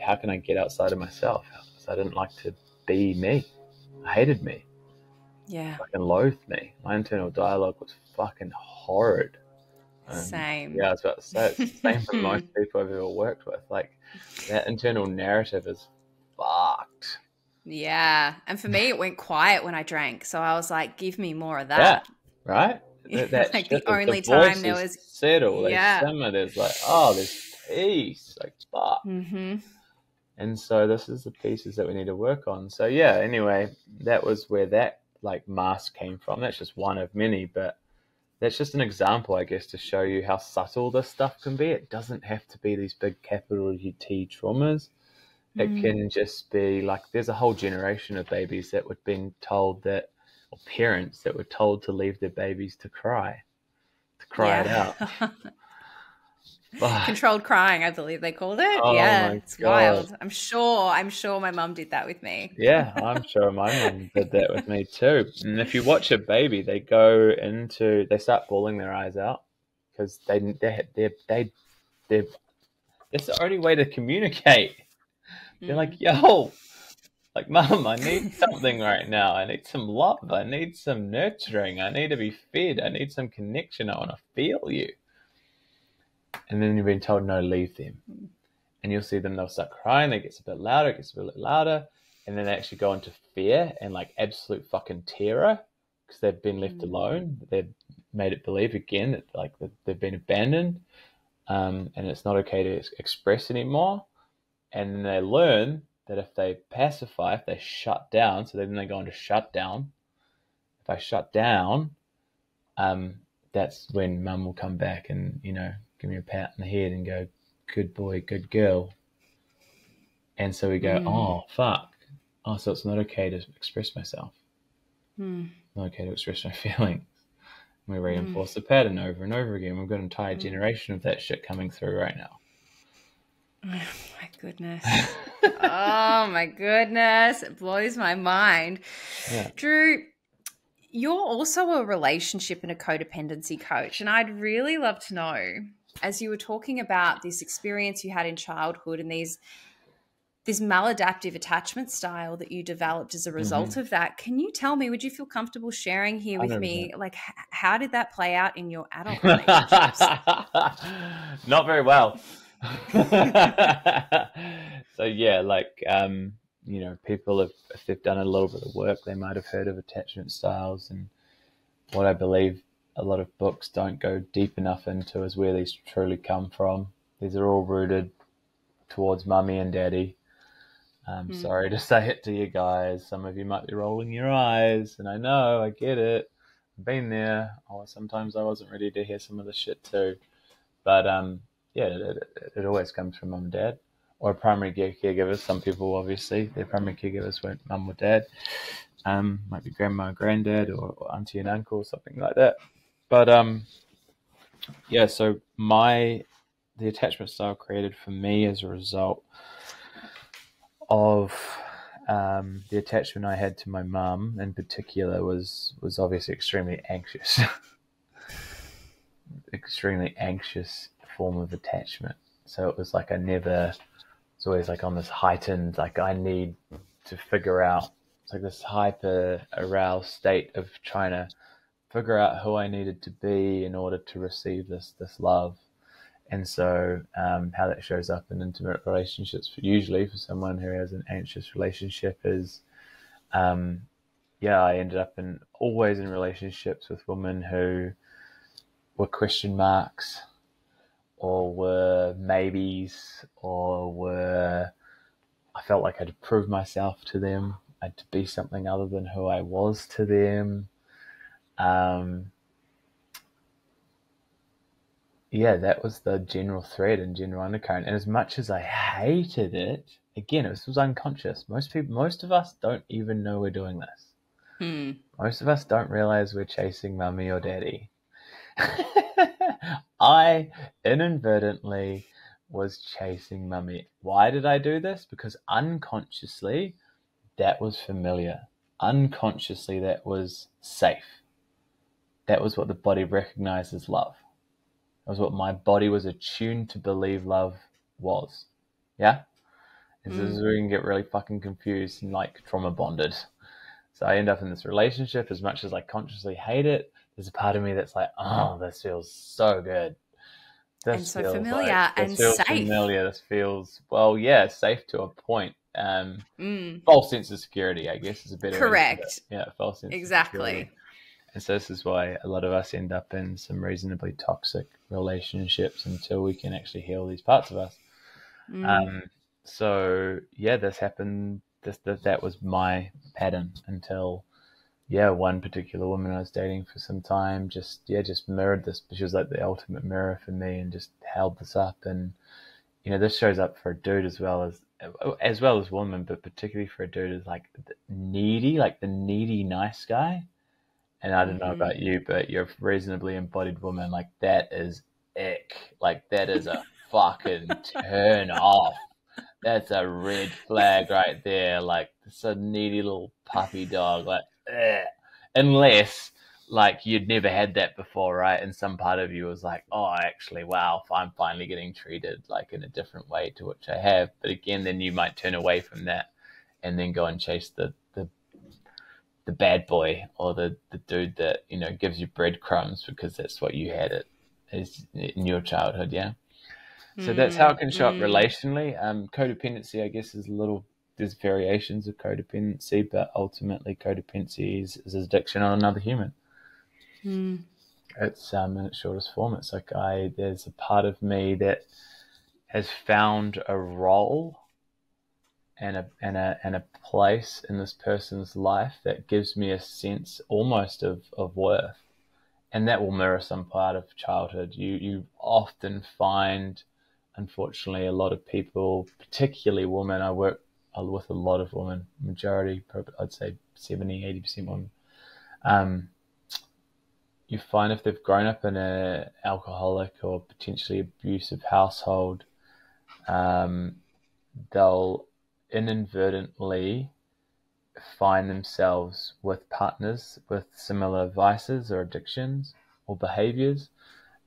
how can I get outside of myself? Because I didn't like to be me. I hated me. Yeah. Fucking loathed me. My internal dialogue was fucking horrid. Same. Yeah, I was about to say, it's the same for most people I've ever worked with. Like, that internal narrative is fucked. Yeah. And for me, it went quiet when I drank. So I was like, give me more of that. Yeah, right? That like shit, the only time there was settle, they simmer, there's like, there's peace. Like, fuck. And so this is the pieces that we need to work on. So yeah, anyway, that was where that like mask came from. That's just one of many, but that's just an example, I guess, to show you how subtle this stuff can be. It doesn't have to be these big capital T traumas. It can just be like, there's a whole generation of babies that were being told that, or parents that were told to leave their babies to cry it out. Controlled crying, I believe they called it. Oh yeah, my it's God. Wild. I'm sure my mum did that with me. Yeah, I'm sure my mum did that with me too. And if you watch a baby, they start bawling their eyes out because it's the only way to communicate. They're like, yo, like, mum, I need something right now. I need some love. I need some nurturing. I need to be fed. I need some connection. I want to feel you. And then you've been told, no, leave them. And you'll see them, they'll start crying. It gets a bit louder. And then they actually go into fear and like absolute fucking terror because they've been left alone. They've made it believe again that like they've been abandoned, and it's not okay to express anymore. And then they learn that if they pacify, if they shut down, so then they go into shutdown. If I shut down, that's when mum will come back and, give me a pat on the head and go, good boy, good girl. And so we go, oh, fuck. Oh, so it's not okay to express myself. Not okay to express my feelings. And we reinforce the pattern over and over again. We've got an entire generation of that shit coming through right now. Oh, my goodness. Oh, my goodness. It blows my mind. Yeah. Drew, you're also a relationship and a codependency coach. And I'd really love to know, as you were talking about this experience you had in childhood and this maladaptive attachment style that you developed as a result of that, can you tell me, would you feel comfortable sharing here with 100%. me, like, how did that play out in your adult relationships? Not very well. So yeah, like, people if they've done a little bit of work, they might have heard of attachment styles, and what I believe a lot of books don't go deep enough into is where these truly come from. These are all rooted towards mummy and daddy. I'm sorry to say it to you guys. Some of you might be rolling your eyes, and I know, I get it. I've been there. Sometimes I wasn't ready to hear some of the shit too. But it always comes from mum and dad, or primary caregivers. Some people, obviously, their primary caregivers weren't mum or dad. Might be grandma and granddad, or auntie and uncle, or something like that. But so the attachment style created for me as a result of the attachment I had to my mum in particular was obviously extremely anxious. Extremely anxious form of attachment. So it was like it's always like on this heightened, like I need to figure out, it's like this hyper aroused state of trying to figure out who I needed to be in order to receive this love. And so how that shows up in intimate relationships, usually for someone who has an anxious relationship, is I ended up always in relationships with women who were question marks, or were maybes, or I felt like I had to prove myself to them. I had to be something other than who I was to them. That was the general thread and general undercurrent. And as much as I hated it, again, this was unconscious. Most of us don't even know we're doing this. Most of us don't realize we're chasing mummy or daddy. I inadvertently was chasing mummy. Why did I do this? Because unconsciously, that was familiar. Unconsciously, that was safe. That was what the body recognized as love. That was what my body was attuned to believe love was. Yeah? And so this is where you can get really fucking confused and like trauma bonded. So I end up in this relationship. As much as I consciously hate it, there's a part of me that's like, oh, this feels so good. And so familiar and safe. Familiar. This feels, safe to a point. False sense of security, I guess, is a better correct. Way to put it. Yeah, false sense exactly. of security. And so this is why a lot of us end up in some reasonably toxic relationships until we can actually heal these parts of us. This happened. That was my pattern until, one particular woman I was dating for some time just mirrored this. She was like the ultimate mirror for me and just held this up. And, this shows up for a dude as well as women, but particularly for a dude is like the needy nice guy. And I don't know about you, but you're a reasonably embodied woman. Like, that is ick. Like, that is a fucking turn off. That's a red flag right there. Like, it's a needy little puppy dog. Like, ugh. Unless, like, you'd never had that before, right? And some part of you was like, oh, actually, wow, I'm finally getting treated, like, in a different way to which I have. But again, then you might turn away from that and then go and chase the bad boy or the dude that, gives you breadcrumbs because that's what you had in your childhood, yeah? So that's how it can show up relationally. Codependency, I guess, there's variations of codependency, but ultimately codependency is addiction on another human. It's in its shortest form. It's like there's a part of me that has found a role and a place in this person's life that gives me a sense almost of worth, and that will mirror some part of childhood. You often find, unfortunately, a lot of people, particularly women, I work with a lot of women, majority, I'd say 70-80% women, you find if they've grown up in an alcoholic or potentially abusive household, they'll inadvertently find themselves with partners with similar vices or addictions or behaviors,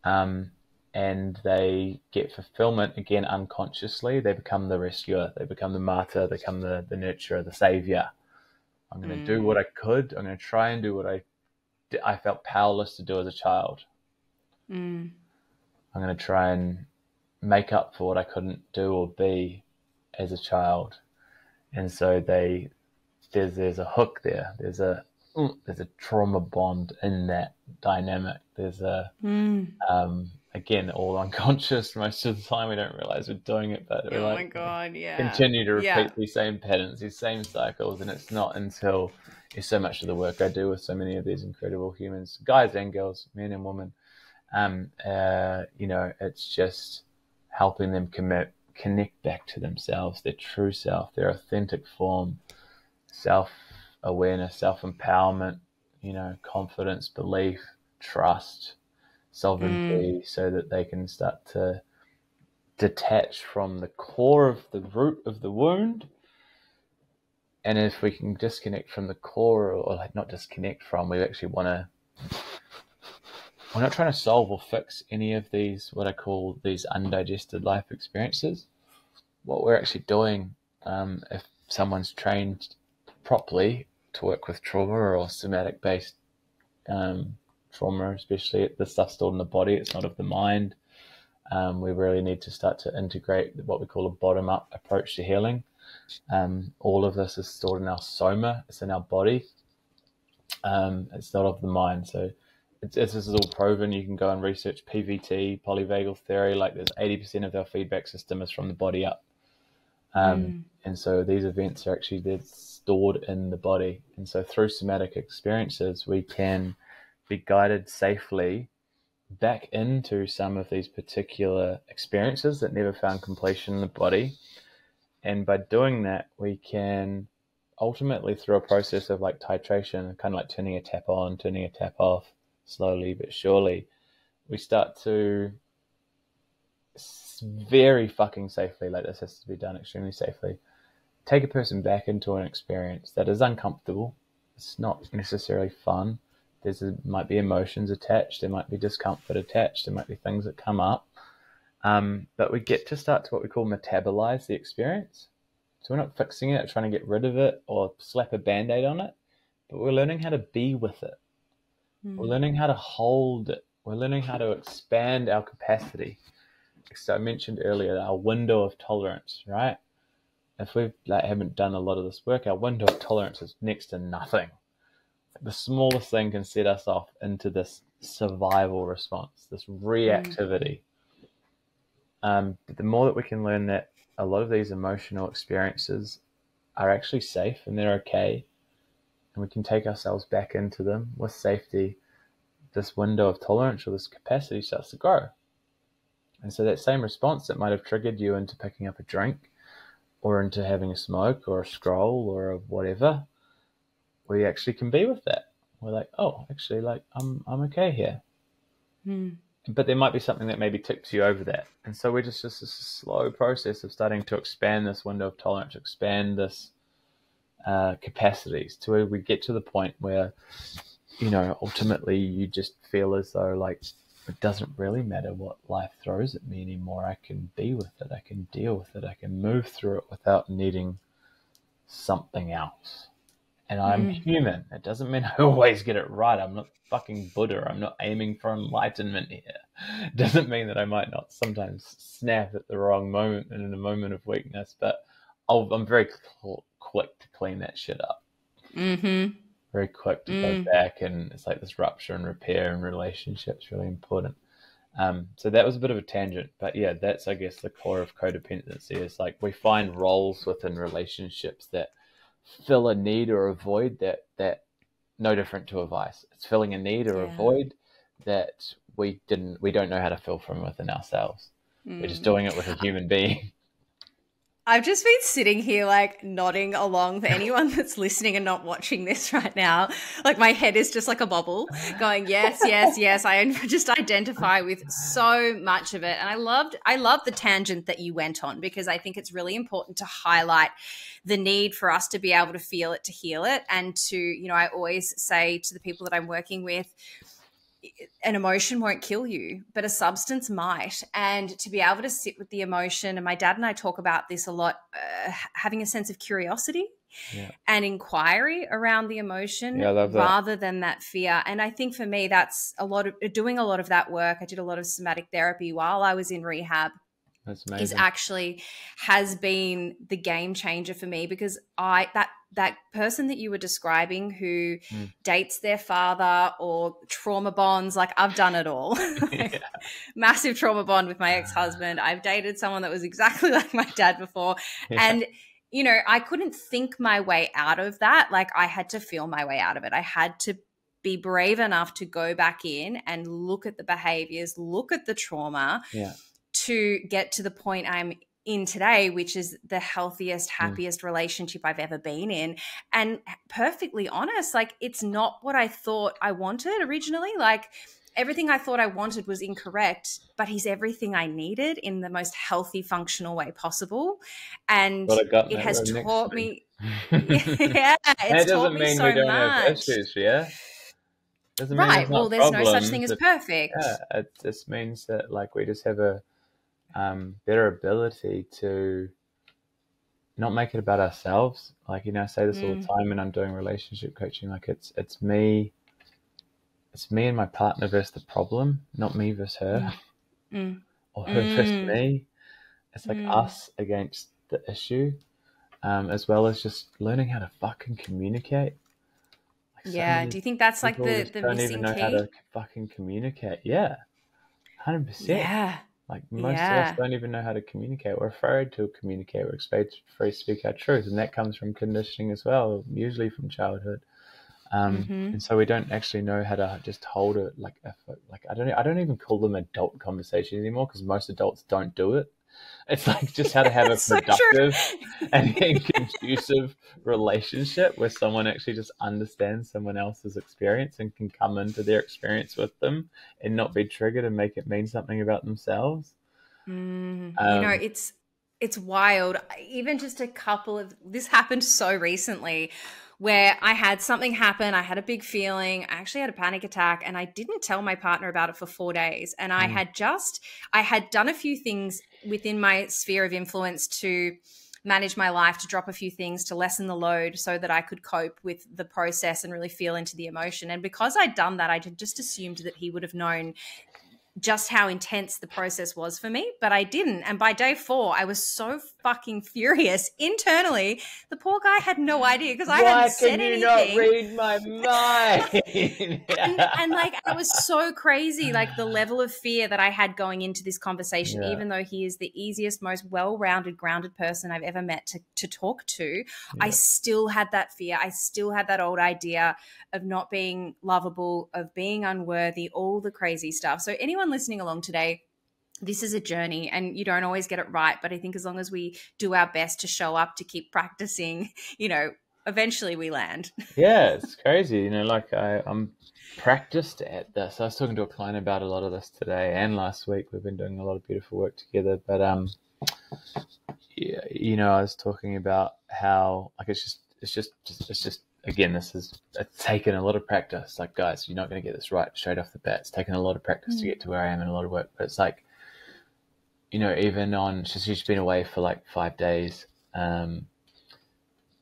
and they get fulfillment again unconsciously. They become the rescuer, they become the martyr, they become the nurturer, the savior. I'm going to do what I could. I'm going to try and do what I felt powerless to do as a child. I'm going to try and make up for what I couldn't do or be as a child. And so there's a hook there. There's a trauma bond in that dynamic. There's again, all unconscious most of the time. We don't realize we're doing it, but we're my God, yeah. Continue to repeat these same patterns, these same cycles. And it's not until it's so much of the work I do with so many of these incredible humans, guys and girls, men and women. It's just helping them connect back to themselves, their true self, their authentic form, self-awareness, self-empowerment, confidence, belief, trust, sovereignty, so that they can start to detach from the core of the root of the wound And if we can disconnect from the core, or like not disconnect from, we actually we're not trying to solve or fix any of these, what I call these undigested life experiences. What we're actually doing, if someone's trained properly to work with trauma or somatic based trauma, especially the stuff stored in the body, it's not of the mind. We really need to start to integrate what we call a bottom-up approach to healing. All of this is stored in our soma, it's in our body. It's not of the mind. So this is all proven. You can go and research PVT, polyvagal theory, like there's 80% of our feedback system is from the body up. And so these events are actually, they're stored in the body. And so through somatic experiences, we can be guided safely back into some of these particular experiences that never found completion in the body. And by doing that, we can ultimately, through a process of like titration, kind of like turning a tap on, turning a tap off, slowly but surely, we start to very fucking safely, like this has to be done extremely safely, take a person back into an experience that is uncomfortable. It's not necessarily fun. Might be emotions attached, there might be discomfort attached, there might be things that come up, but we get to start to what we call metabolize the experience. So we're not fixing it, trying to get rid of it or slap a band-aid on it, but we're learning how to be with it. We're learning how to hold it. We're learning how to expand our capacity. So I mentioned earlier our window of tolerance, right? If we haven't done a lot of this work, our window of tolerance is next to nothing. The smallest thing can set us off into this survival response, this reactivity. But the more that we can learn that a lot of these emotional experiences are actually safe and they're okay, and we can take ourselves back into them with safety, this window of tolerance or this capacity starts to grow. And so that same response that might have triggered you into picking up a drink or into having a smoke or a scroll or a whatever, we actually can be with that. We're like, oh, actually, like I'm okay here. But there might be something that maybe tips you over that. And so we're just a slow process of starting to expand this window of tolerance, expand this capacities to where we get to the point where, you know, ultimately you just feel as though like it doesn't really matter what life throws at me anymore. I can be with it. I can deal with it. I can move through it without needing something else. And I'm human. It doesn't mean I always get it right. I'm not fucking Buddha. I'm not aiming for enlightenment here. It doesn't mean that I might not sometimes snap at the wrong moment and in a moment of weakness, but I'm very quick to clean that shit up. Very quick to go back, and it's like this rupture and repair and relationships really important. So that was a bit of a tangent, but yeah, that's I guess the core of codependency. Is like we find roles within relationships that fill a need or a void that no different to a vice. It's filling a need or a void that we don't know how to fill from within ourselves. We're just doing it with a human being. I've just been sitting here like nodding along for anyone that's listening and not watching this right now. Like my head is just like a bubble going, yes, yes, yes. I just identify with so much of it. And I love the tangent that you went on, because I think it's really important to highlight the need for us to be able to feel it, to heal it. And to, you know, I always say to the people that I'm working with, an emotion won't kill you, but a substance might. And to be able to sit with the emotion, and my dad and I talk about this a lot, having a sense of curiosity and inquiry around the emotion rather than that fear. And I think for me, that's doing a lot of that work. I did a lot of somatic therapy while I was in rehab. That's amazing. Has been the game changer for me, because that person that you were describing who dates their father or trauma bonds, like I've done it all. Massive trauma bond with my ex-husband. I've dated someone that was exactly like my dad before. And, you know, I couldn't think my way out of that. Like I had to feel my way out of it. I had to be brave enough to go back in and look at the behaviors, look at the trauma to get to the point I'm in today, which is the healthiest, happiest relationship I've ever been in. And perfectly honest, like it's not what I thought I wanted originally. Like everything I thought I wanted was incorrect, but he's everything I needed in the most healthy, functional way possible. And it has taught me, Yeah, And it's it taught doesn't me mean we so don't have much. issues, yeah? Doesn't mean there's Right. Well, not there's no such thing problems. as perfect. Yeah, it just means that like we just have a better ability to not make it about ourselves. Like, I say this all the Mm, time when I'm doing relationship coaching. Like it's me and my partner versus the problem, not me versus her mm, mm, or her versus mm, me. It's like mm. us against the issue, as well as just learning how to fucking communicate. Like so Yeah. many Do you think that's like people the just the don't even missing know how to key? fucking communicate. Yeah, 100%. Yeah. Like most of us Yeah. don't even know how to communicate. We're afraid to communicate. We're afraid to speak our truth, and that comes from conditioning as well, usually from childhood. Mm-hmm. And so we don't actually know how to just hold it. Like I don't even call them adult conversations anymore because most adults don't do it. It's like just how to have a That's so productive and conducive relationship where someone actually just understands someone else's experience and can come into their experience with them and not be triggered and make it mean something about themselves. Um, It's wild. Even just a couple of this happened so recently where I had something happen. I had a big feeling. I actually had a panic attack and I didn't tell my partner about it for 4 days. And mm, I had done a few things within my sphere of influence to manage my life, to drop a few things, to lessen the load so that I could cope with the process and really feel into the emotion. And because I'd done that, I just assumed that he would have known just how intense the process was for me, but I didn't. And by day 4, I was so fucking furious internally. The poor guy had no idea because I hadn't why can said you not anything. read my mind? And like it was so crazy, like the level of fear that I had going into this conversation, Yeah, even though he is the easiest, most well-rounded, grounded person I've ever met to talk to. I yeah, still had that fear. I still had that old idea of not being lovable, of being unworthy, all the crazy stuff. So anyone listening along today, this is a journey and you don't always get it right, but I think as long as we do our best to show up, to keep practicing, eventually we land. yeah. It's crazy, Like I'm practiced at this. I was talking to a client about a lot of this today and last week. We've been doing a lot of beautiful work together, but yeah, I was talking about how like it's just again, it's taken a lot of practice. Like, guys, you're not going to get this right straight off the bat. It's taken a lot of practice to get to where I am and a lot of work. But it's like, even on she's been away for like 5 days.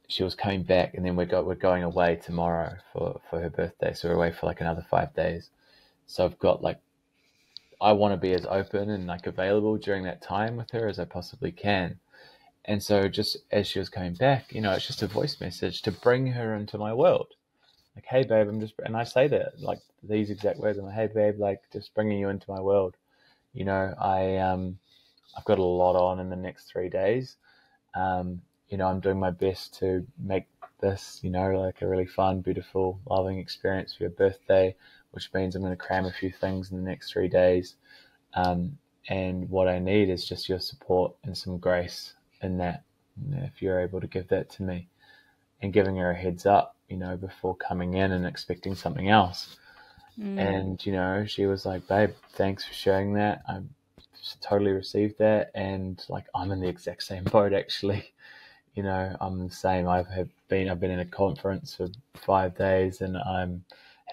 She was coming back, and then we're going away tomorrow for her birthday. So we're away for like another 5 days. So I've got like I want to be as open and like available during that time with her as I possibly can. And so just as she was coming back, it's just a voice message to bring her into my world. Like, hey, babe, and I say that, like, these exact words. I'm like, hey, babe, like, just bringing you into my world. I've got a lot on in the next 3 days. I'm doing my best to make this, like a really fun, beautiful, loving experience for your birthday, which means I'm going to cram a few things in the next 3 days. And what I need is just your support and some grace in that, if you're able to give that to me, and giving her a heads up, before coming in and expecting something else. And, she was like, babe, thanks for sharing that. I totally received that. And like, I'm in the exact same boat, actually. I'm the same. I've been in a conference for 5 days and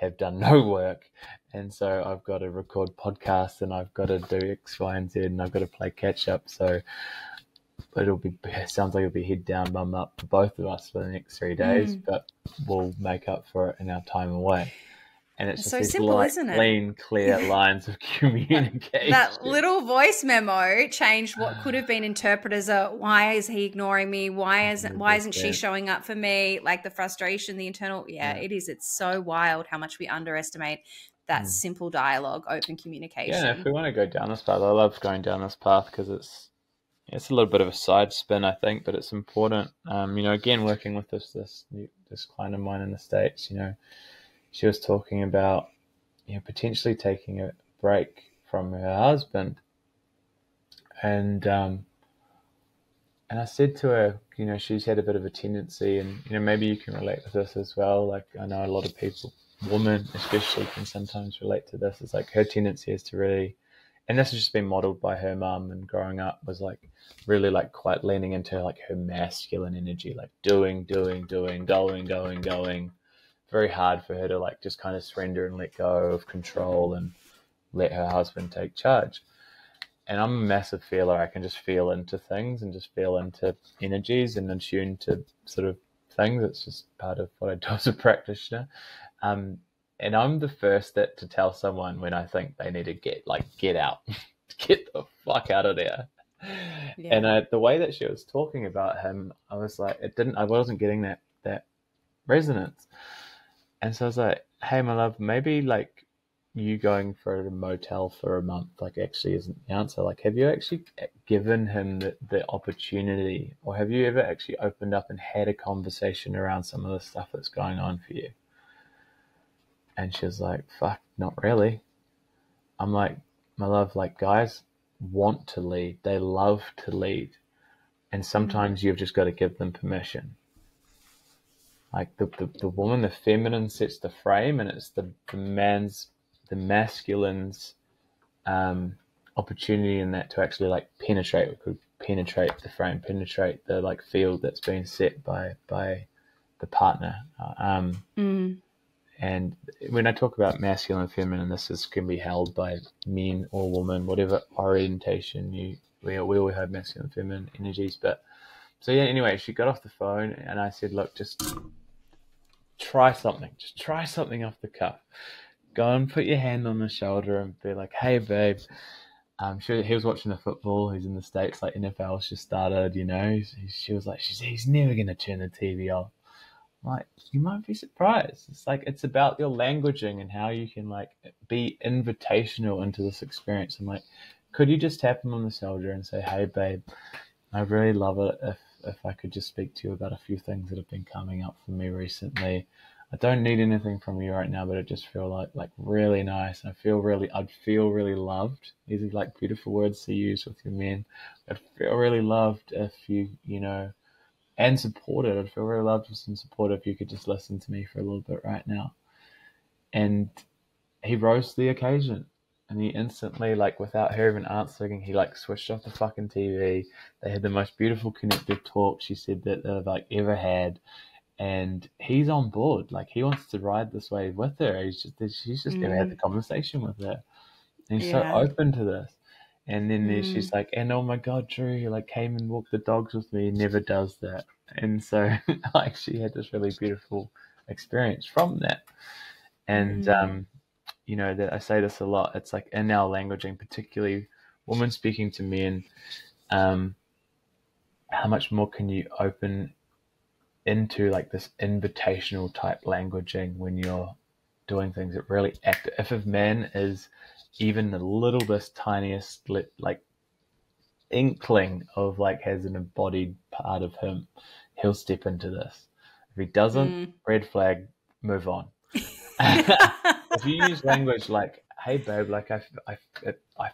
have done no work. And so I've got to record podcasts and I've got to do X, Y, and Z, and I've got to play catch up. So it sounds like it'll be head down, bum up for both of us for the next 3 days, but we'll make up for it in our time away. And it's It's just so these simple, light, isn't it? clean, clear lines of That communication. little voice memo changed what could have been interpreted as a why is he ignoring me? Why isn't she 100%. showing up for me? Like the frustration, the internal, yeah, Yeah. it is. It's so wild how much we underestimate that Mm. simple dialogue, open Yeah, and if communication. we want to go down this path, I love going down this path because it's a little bit of a side spin, I think, but it's important. Again, working with this client of mine in the States, she was talking about potentially taking a break from her husband, and I said to her, she's had a bit of a tendency, and maybe you can relate with this as well. Like, I know a lot of people, women especially, can sometimes relate to this. It's like her tendency is to really, and this has just been modeled by her mum, and growing up was like really like quite leaning into like her masculine energy, like doing, going. Very hard for her to like just kind of surrender and let go of control and let her husband take charge. And I'm a massive feeler. I can just feel into things and just feel into energies and attune to sort of things. It's just part of what I do as a practitioner. And I'm the first to tell someone when I think they need to get out, get the fuck out of there. Yeah. And the way that she was talking about him, I was like, I wasn't getting that resonance. And so I was like, hey, my love, maybe like you going for a motel for a month, like actually isn't the answer. Like, have you actually given him the opportunity, or have you ever actually opened up and had a conversation around some of the stuff that's going on for you? And she was like, fuck, not really. I'm like, my love, like guys want to lead. They love to lead. And sometimes you've just got to give them permission. Like the woman, the feminine sets the frame, and it's the masculine's opportunity in that to actually like penetrate the frame, penetrate the like field that's been set by the partner. And when I talk about masculine and feminine, this can be held by men or women, whatever orientation we all have masculine and feminine energies. But so yeah, anyway, she got off the phone and I said, look, just try something. Just try something off the cuff. Go and put your hand on the shoulder and be like, hey, babe. He was watching the football. He's in the States, like NFL's just started, you know. She was like, he's never going to turn the TV off. Like, you might be surprised. It's like, it's about your languaging and how you can like be invitational into this experience. I'm like, could you just tap him on the shoulder and say, hey babe, I really love it if I could just speak to you about a few things that have been coming up for me recently. I don't need anything from you right now, but it just feel like really nice. I'd feel really loved. These are like beautiful words to use with your men. I'd feel really loved if you know, and supported. I'd feel really loved and supported if you could just listen to me for a little bit right now. And he rose to the occasion. And he instantly, like without her even answering, he like switched off the fucking TV. They had the most beautiful connective talk, she said, that they've like ever had. And he's on board. Like he wants to ride this wave with her. She's just never had the conversation with her. And he's so open to this. And then she's like, and oh my God, Drew, he like came and walked the dogs with me. He never does that. And so like she had this really beautiful experience from that. And you know, that I say this a lot. It's like in our languaging, particularly women speaking to men, how much more can you open into like this invitational type languaging when you're doing things that really act? If a man is even the little bit tiniest like inkling of like has an embodied part of him, he'll step into this. If he doesn't, red flag, move on. If you use language like, hey babe, like I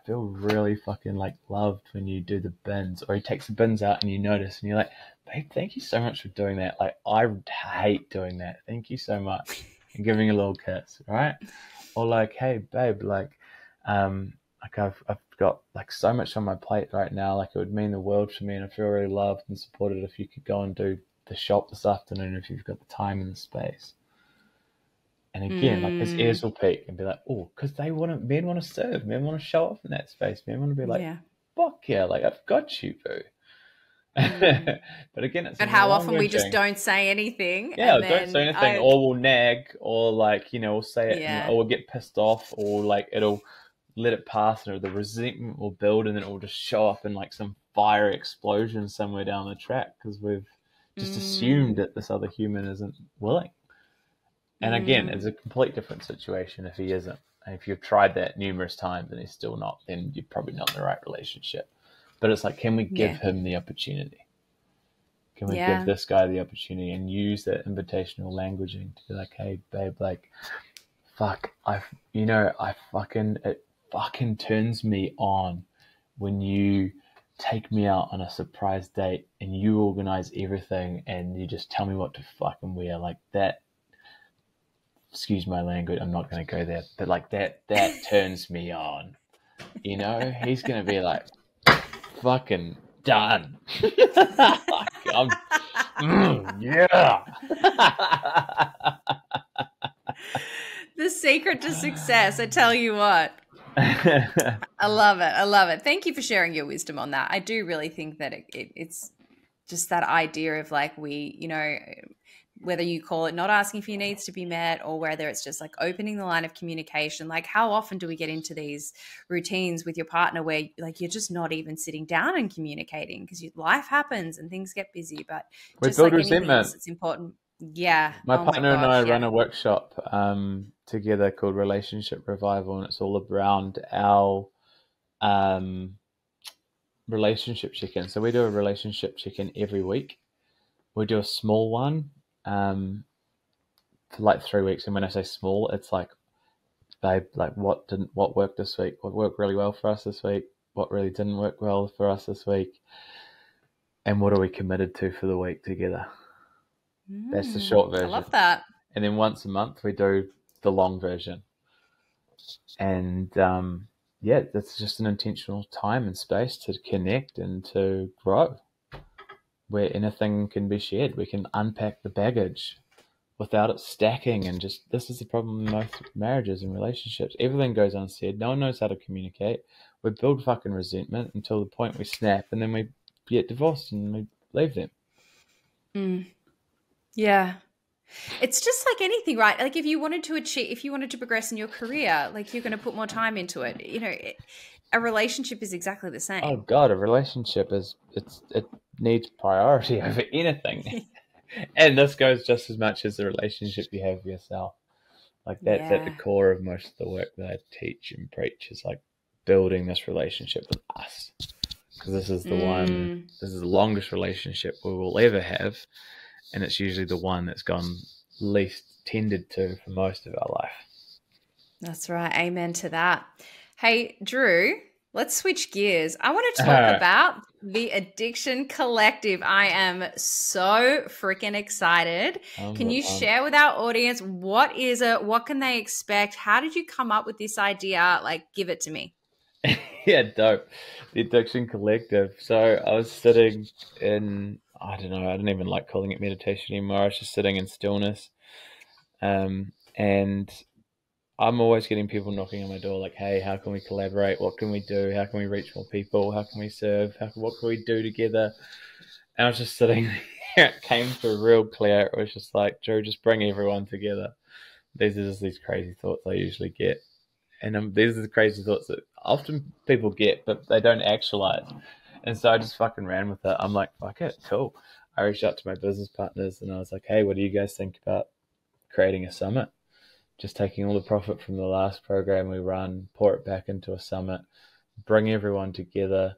feel really fucking like loved when you do the bins, or he takes the bins out and you notice and you're like, babe, thank you so much for doing that. Like I hate doing that. Thank you so much. And giving a little kiss, right? Or like, hey babe, like I've got like so much on my plate right now. Like it would mean the world for me, and I feel really loved and supported if you could go and do the shop this afternoon if you've got the time and the space. And again, like his ears will peak and be like, oh, because men want to serve, men want to show off in that space, men want to be like, fuck yeah, like I've got you, boo. But again, it's and how often we just don't say anything. Yeah, don't say anything, or we'll nag, or like, you know, we'll say it, or we'll get pissed off, or like it'll let it pass, or the resentment will build, and then it will just show up in like some fire explosion somewhere down the track because we've just assumed that this other human isn't willing. And again, it's a complete different situation if he isn't. And if you've tried that numerous times and he's still not, then you're probably not in the right relationship. But it's like, can we give him the opportunity? Can we give this guy the opportunity and use that invitational languaging to be like, hey, babe, like, fuck, it fucking turns me on when you take me out on a surprise date and you organize everything and you just tell me what to fucking wear. Like that, excuse my language, I'm not going to go there, but like that turns me on. you know, he's going to be like, fucking done. Like, yeah. The secret to success, I tell you what. I love it. I love it. Thank you for sharing your wisdom on that. I do really think that it's just that idea of like whether you call it not asking for your needs to be met or whether it's just like opening the line of communication. Like how often do we get into these routines with your partner where like you're just not even sitting down and communicating because life happens and things get busy, but We just build like anything resentment. else, it's important. Yeah. My Oh my partner and I gosh. run Yeah. a workshop together called Relationship Revival, and it's all around our relationship check-in. So we do a relationship check-in every week. We do a small one for like 3 weeks, and when I say small, it's like, babe, like what worked this week? What worked really well for us this week? What really didn't work well for us this week? And what are we committed to for the week together? That's the short version. I love that. And then once a month we do the long version. And yeah, that's just an intentional time and space to connect and to grow, where anything can be shared. We can unpack the baggage without it stacking, and just, this is the problem in most marriages and relationships. Everything goes unsaid. No one knows how to communicate. We build fucking resentment until the point we snap, and then we get divorced and we leave them. Yeah. It's just like anything, right? Like if you wanted to progress in your career, like you're going to put more time into it. A relationship is exactly the Oh same. God, a relationship it needs priority over anything. And this goes just as much as the relationship you have with yourself. Like that's at the Yeah. core of most of the work that I teach and preach, is like building this relationship with us. Because this is the longest relationship we will ever have. And it's usually the one that's gone least tended to for most of our life. That's right. Amen to that. Hey, Drew, let's switch gears. I want to talk about the Addiction Collective. I am so freaking excited. Can you share with our audience, what is it? What can they expect? How did you come up with this idea? Like, give it to me. Yeah, dope. The Addiction Collective. So I was sitting in, I don't know, I don't even like calling it meditation anymore. I was just sitting in stillness. And I'm always getting people knocking on my door like, hey, how can we collaborate? What can we do? How can we reach more people? How can we serve? What can we do together? And I was just sitting there. It came through real clear. It was just like, Drew, just bring everyone together. These are just these crazy thoughts I usually get. And these are the crazy thoughts that often people get, but they don't actualize. And so I just fucking ran with it. I'm like, fuck it, cool. I reached out to my business partners and I was like, hey, what do you guys think about creating a summit? Just taking all the profit from the last program we run, pour it back into a summit, bring everyone together.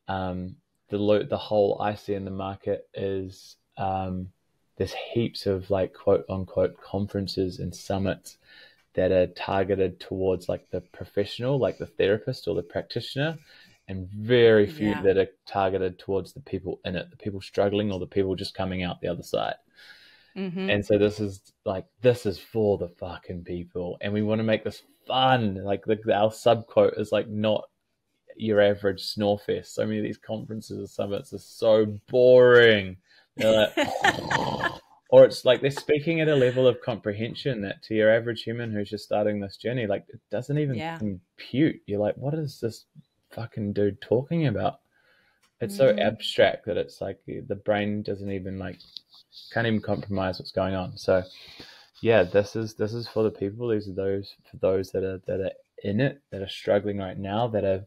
The whole I see in the market is there's heaps of like quote unquote conferences and summits that are targeted towards like the professional, like the therapist or the practitioner, and very few that are targeted towards the people in it, the people struggling or the people just coming out the other side. Mm-hmm. And so this is for the fucking people, and we want to make this fun. Like our sub quote is like, not your average snore fest. So many of these conferences or summits are so boring. They're like, or it's like they're speaking at a level of comprehension that to your average human who's just starting this journey, like it doesn't even compute. You're like, what is this fucking dude talking about? It's so abstract that it's like the brain doesn't even can't even compromise what's going on. So yeah, this is for the people. These are for those that are in it, that are struggling right now, that have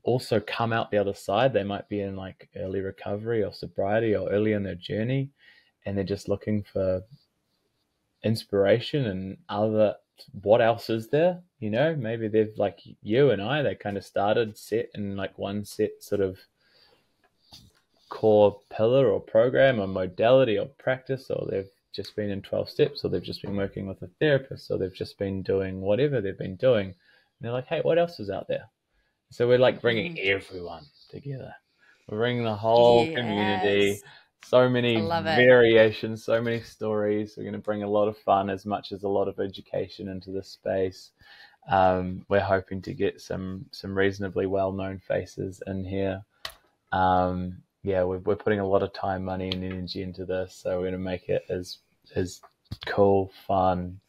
also come out the other side. They might be in like early recovery or sobriety or early in their journey, and they're just looking for inspiration and what else is there? Maybe they've, like you and I, they kind of started set in like one set sort of core pillar or program or modality or practice, or they've just been in 12 steps, or they've just been working with a therapist, or they've just been doing whatever they've been doing. And they're like, hey, what else is out there? So we're like bringing everyone together. We're bringing the whole community. So many variations, so many stories. We're going to bring a lot of fun as much as a lot of education into this space. We're hoping to get some reasonably well-known faces in here. We're putting a lot of time, money, and energy into this, so we're going to make it as cool, fun,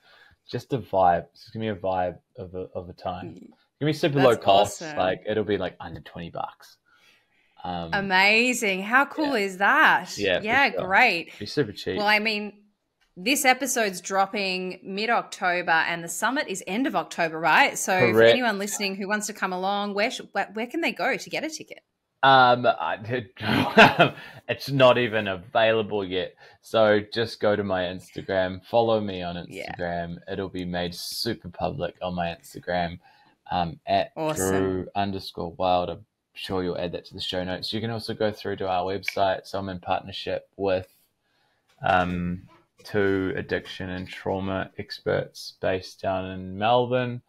just a vibe. It's going to be a vibe of a time. It's going to be super low cost. Awesome. Like, it'll be like under $20. Amazing. How cool is that? Yeah, sure. Great. It'll be super cheap. Well, I mean, this episode's dropping mid-October and the summit is end of October, right? So Correct. For anyone listening who wants to come along, where can they go to get a ticket? It's not even available yet. So just go to my Instagram, follow me on Instagram. Yeah. It'll be made super public on my Instagram, at awesome. Drew_Wild. I'm sure you'll add that to the show notes. You can also go through to our website. So I'm in partnership with, 2 addiction and trauma experts based down in Melbourne.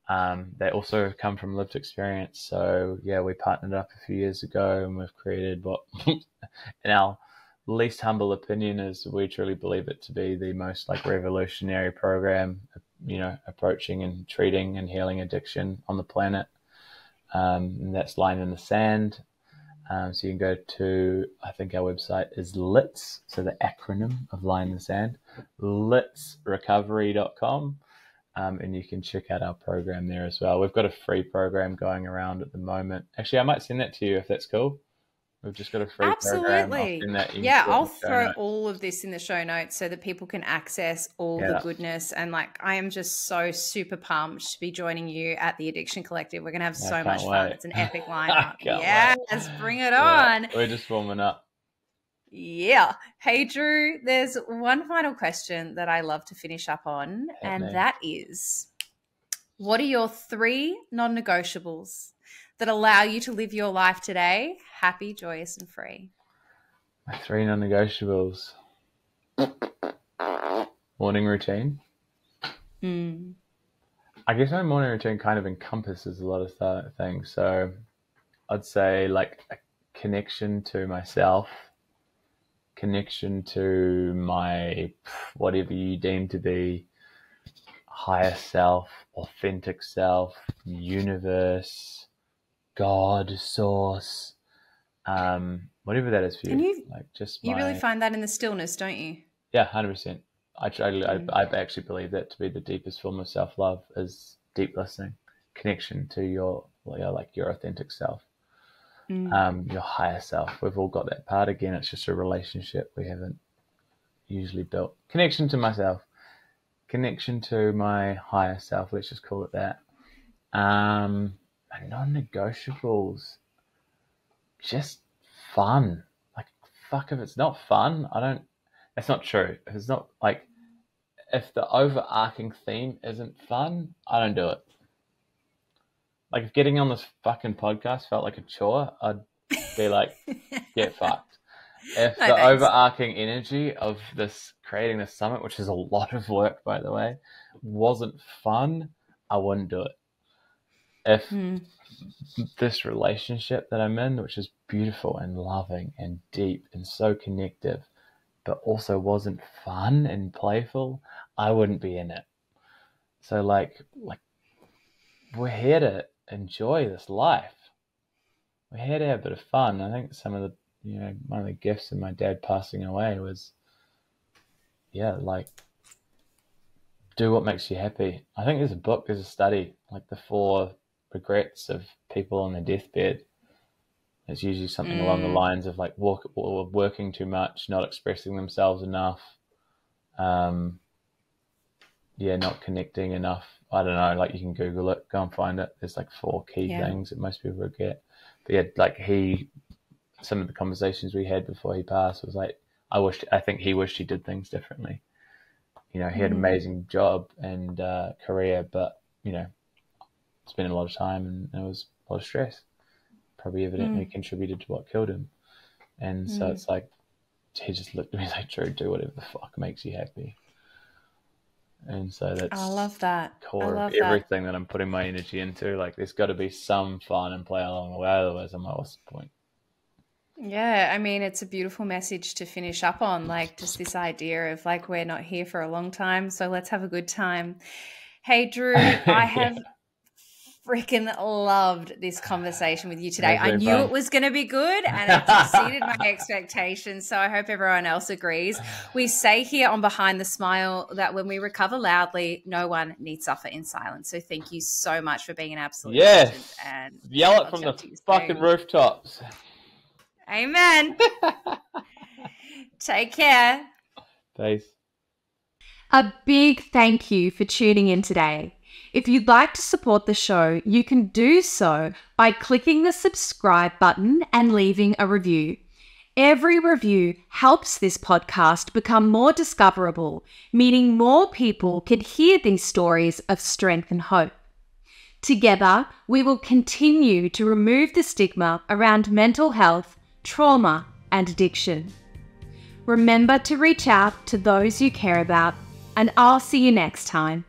They also come from lived experience. So yeah, we partnered up a few years ago and we've created what in our least humble opinion is, we truly believe it to be the most like revolutionary program, approaching and treating and healing addiction on the planet. And that's Line in the Sand. So you can go to, I think our website is LITS, so the acronym of Line in the Sand, litsrecovery.com. And you can check out our program there as well. We've got a free program going around at the moment. Actually, I might send that to you if that's cool. We've just got a free program. I'll throw all of this in the show notes so that people can access all the goodness. And like, I am just so super pumped to be joining you at the Addiction Collective. We're going to have so much fun. It's an epic lineup. Let's bring it on. We're just warming up. Yeah. Hey, Drew, there's one final question that I love to finish up on, that is, what are your 3 non-negotiables that allow you to live your life today happy, joyous, and free? My 3 non-negotiables. Morning routine. I guess my morning routine kind of encompasses a lot of things. So I'd say like a connection to myself, connection to my whatever you deem to be higher self, authentic self, universe, God, source, whatever that is for you. You really find that in the stillness, don't you? Yeah, 100%. I actually believe that to be the deepest form of self-love is deep listening, connection to your authentic self. Your higher self. We've all got that part. Again, it's just a relationship we haven't usually built. Connection to myself, connection to my higher self. Let's just call it that. My non-negotiables, just fun. Like, fuck, if it's not fun, that's not true. If it's not like, if the overarching theme isn't fun, I don't do it. Like, if getting on this fucking podcast felt like a chore, I'd be like, get fucked. If the overarching energy of creating this summit, which is a lot of work, by the way, wasn't fun, I wouldn't do it. If this relationship that I'm in, which is beautiful and loving and deep and so connective, but also wasn't fun and playful, I wouldn't be in it. So like we're here to enjoy this life. We're here to have a bit of fun. I think some of the, one of the gifts of my dad passing away was, do what makes you happy. I think there's a study, like the 4 regrets of people on their deathbed. It's usually something along the lines of like working too much, not expressing themselves enough, not connecting enough. I don't know, like you can Google it, go and find it. There's like 4 key things that most people forget. But some of the conversations we had before he passed was like, I think he wished he did things differently. He had an amazing job and career, but, spent a lot of time and there was a lot of stress. Probably evidently contributed to what killed him. And so it's like, he just looked at me like, Drew, do whatever the fuck makes you happy. And so that's I love that. core of everything that I'm putting my energy into. Like, there's got to be some fun and play along the way, otherwise I'm like, what's the point? Yeah, I mean, it's a beautiful message to finish up on, like just this idea of like, we're not here for a long time, so let's have a good time. Hey, Drew, I have Yeah. freaking loved this conversation with you today. That's I been knew fun. it was going to be good and it's exceeded my expectations. So I hope everyone else agrees. We say here on Behind the Smile that when we recover loudly, no one need suffer in silence. So thank you so much for being an absolute legend. Yes. And Yell it I'll from chat the to you fucking soon. rooftops. Amen. Take care. Peace. A big thank you for tuning in today. If you'd like to support the show, you can do so by clicking the subscribe button and leaving a review. Every review helps this podcast become more discoverable, meaning more people can hear these stories of strength and hope. Together, we will continue to remove the stigma around mental health, trauma, and addiction. Remember to reach out to those you care about, and I'll see you next time.